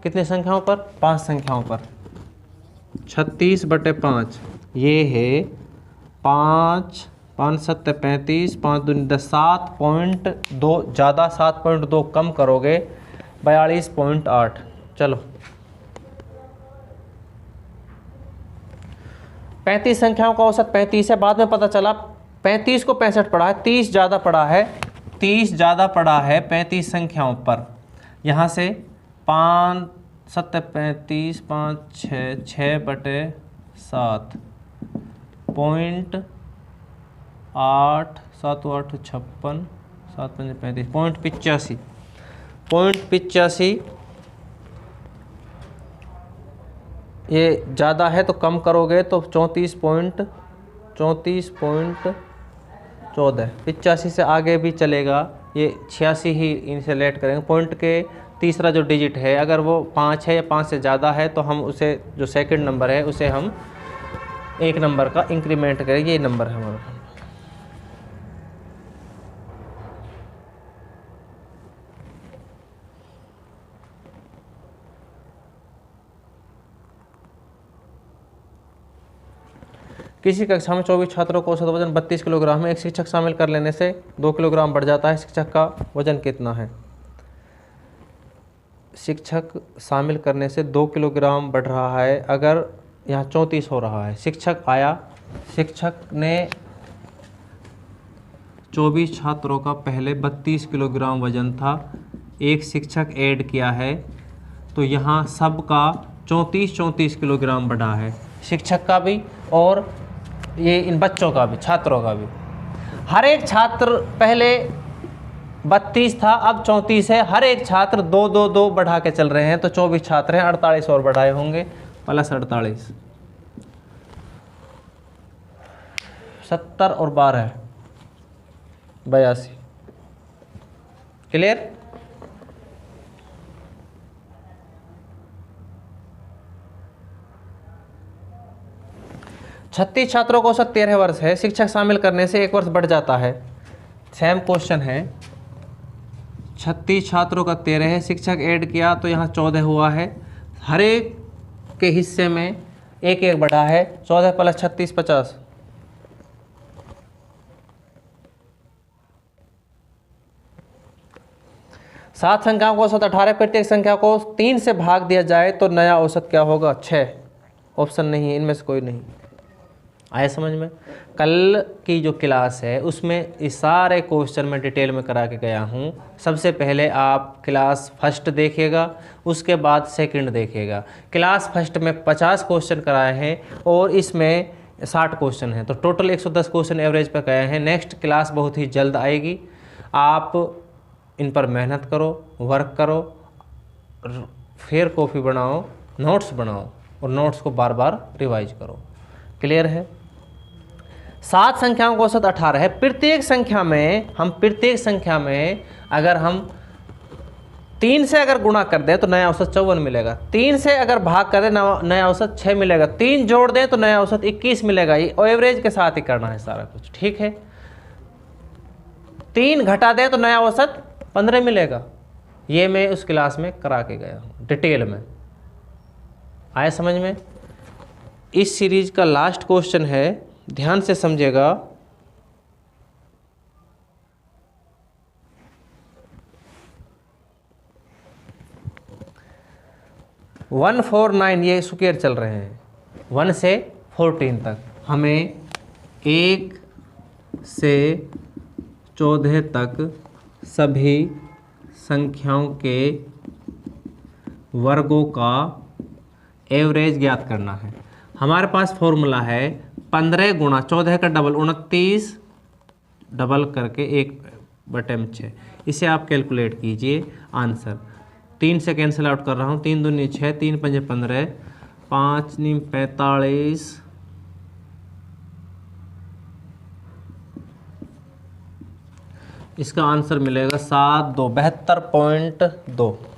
कितने संख्याओं पर? 5 संख्याओं पर। 36/5 ये है 5, 5 7 35, 5 2 10, 7.2 ज़्यादा, 7.2 कम करोगे 42.8। चलो 35 संख्याओं का औसत 35 है, बाद में पता चला 35 को 65 पड़ा है, 30 ज़्यादा पड़ा है, 30 ज़्यादा पड़ा है 35 संख्याओं पर। यहाँ से 5 7 35, 5 6, 6/7, 0.8, 7 8 56, 7 5 35, 0.85 ये ज़्यादा है तो कम करोगे तो 34.14, 85 से आगे भी चलेगा, ये 86 ही इनसे लेट करेंगे। पॉइंट के तीसरा जो डिजिट है अगर वो 5 है या 5 से ज़्यादा है तो हम उसे जो सेकंड नंबर है उसे हम 1 नंबर का इंक्रीमेंट करेंगे। ये नंबर है हमारा। किसी कक्षा में 24 छात्रों को औसत वजन 32 किलोग्राम है। एक शिक्षक शामिल कर लेने से 2 किलोग्राम बढ़ जाता है। शिक्षक का वजन कितना है? शिक्षक शामिल करने से 2 किलोग्राम बढ़ रहा है, अगर यहाँ 34 हो रहा है। शिक्षक आया, शिक्षक ने 24 छात्रों का पहले 32 किलोग्राम वजन था, एक शिक्षक ऐड किया है तो यहाँ सबका 34 किलोग्राम बढ़ा है, शिक्षक का भी और ये इन बच्चों का भी, छात्रों का भी। हर एक छात्र पहले 32 था, अब 34 है। हर एक छात्र 2 बढ़ा के चल रहे हैं, तो 24 छात्र हैं, 48 और बढ़ाए होंगे, प्लस 48, 70 और 12 82। क्लियर? छत्तीस छात्रों को औसत 13 वर्ष है। शिक्षक शामिल करने से 1 वर्ष बढ़ जाता है। सेम क्वेश्चन है, 36 छात्रों का 13 है, शिक्षक ऐड किया तो यहाँ 14 हुआ है। हर एक के हिस्से में 1 बढ़ा है, 14 + 36 50। सात संख्याओं को औसत 18, प्रत्येक संख्या को 3 से भाग दिया जाए तो नया औसत क्या होगा? 6। ऑप्शन नहीं है, इनमें से कोई नहीं। आया समझ में? कल की जो क्लास है उसमें इस सारे क्वेश्चन में डिटेल में करा के गया हूँ। सबसे पहले आप क्लास फर्स्ट देखिएगा, उसके बाद सेकंड देखिएगा। क्लास फर्स्ट में 50 क्वेश्चन कराए हैं और इसमें 60 क्वेश्चन हैं, तो टोटल 110 क्वेश्चन एवरेज पर गए हैं। नेक्स्ट क्लास बहुत ही जल्द आएगी। आप इन पर मेहनत करो, वर्क करो, फिर कॉपी बनाओ, नोट्स बनाओ और नोट्स को बार बार रिवाइज करो। क्लियर है? 7 संख्याओं का औसत 18 है। प्रत्येक संख्या में अगर हम 3 से अगर गुणा कर दें तो नया औसत 54 मिलेगा, 3 से अगर भाग कर दें नया औसत 6 मिलेगा, 3 जोड़ दें तो नया औसत 21 मिलेगा। ये एवरेज के साथ ही करना है सारा कुछ, ठीक है। 3 घटा दें तो नया औसत 15 मिलेगा। ये मैं उस क्लास में करा के गया हूँ डिटेल में। आया समझ में? इस सीरीज का लास्ट क्वेश्चन है, ध्यान से समझिएगा। वन 4 9 ये स्क्वायर चल रहे हैं 1 से 14 तक। हमें 1 से 14 तक सभी संख्याओं के वर्गों का एवरेज ज्ञात करना है। हमारे पास फॉर्मूला है 15 गुणा 14 का डबल 29 डबल करके 1/6। इसे आप कैलकुलेट कीजिए। आंसर 3 से कैंसिल आउट कर रहा हूँ, 3 दूनी 6, 3 पंजे 15, 5 नीम 45, इसका आंसर मिलेगा 7 2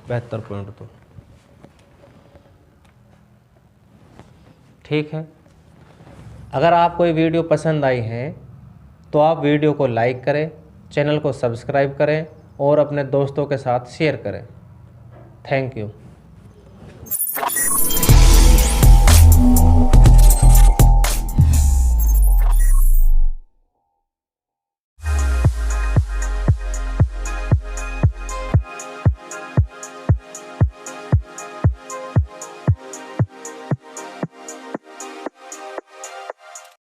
72.2। ठीक है। अगर आपको ये वीडियो पसंद आई है तो आप वीडियो को लाइक करें, चैनल को सब्सक्राइब करें और अपने दोस्तों के साथ शेयर करें। Thank you.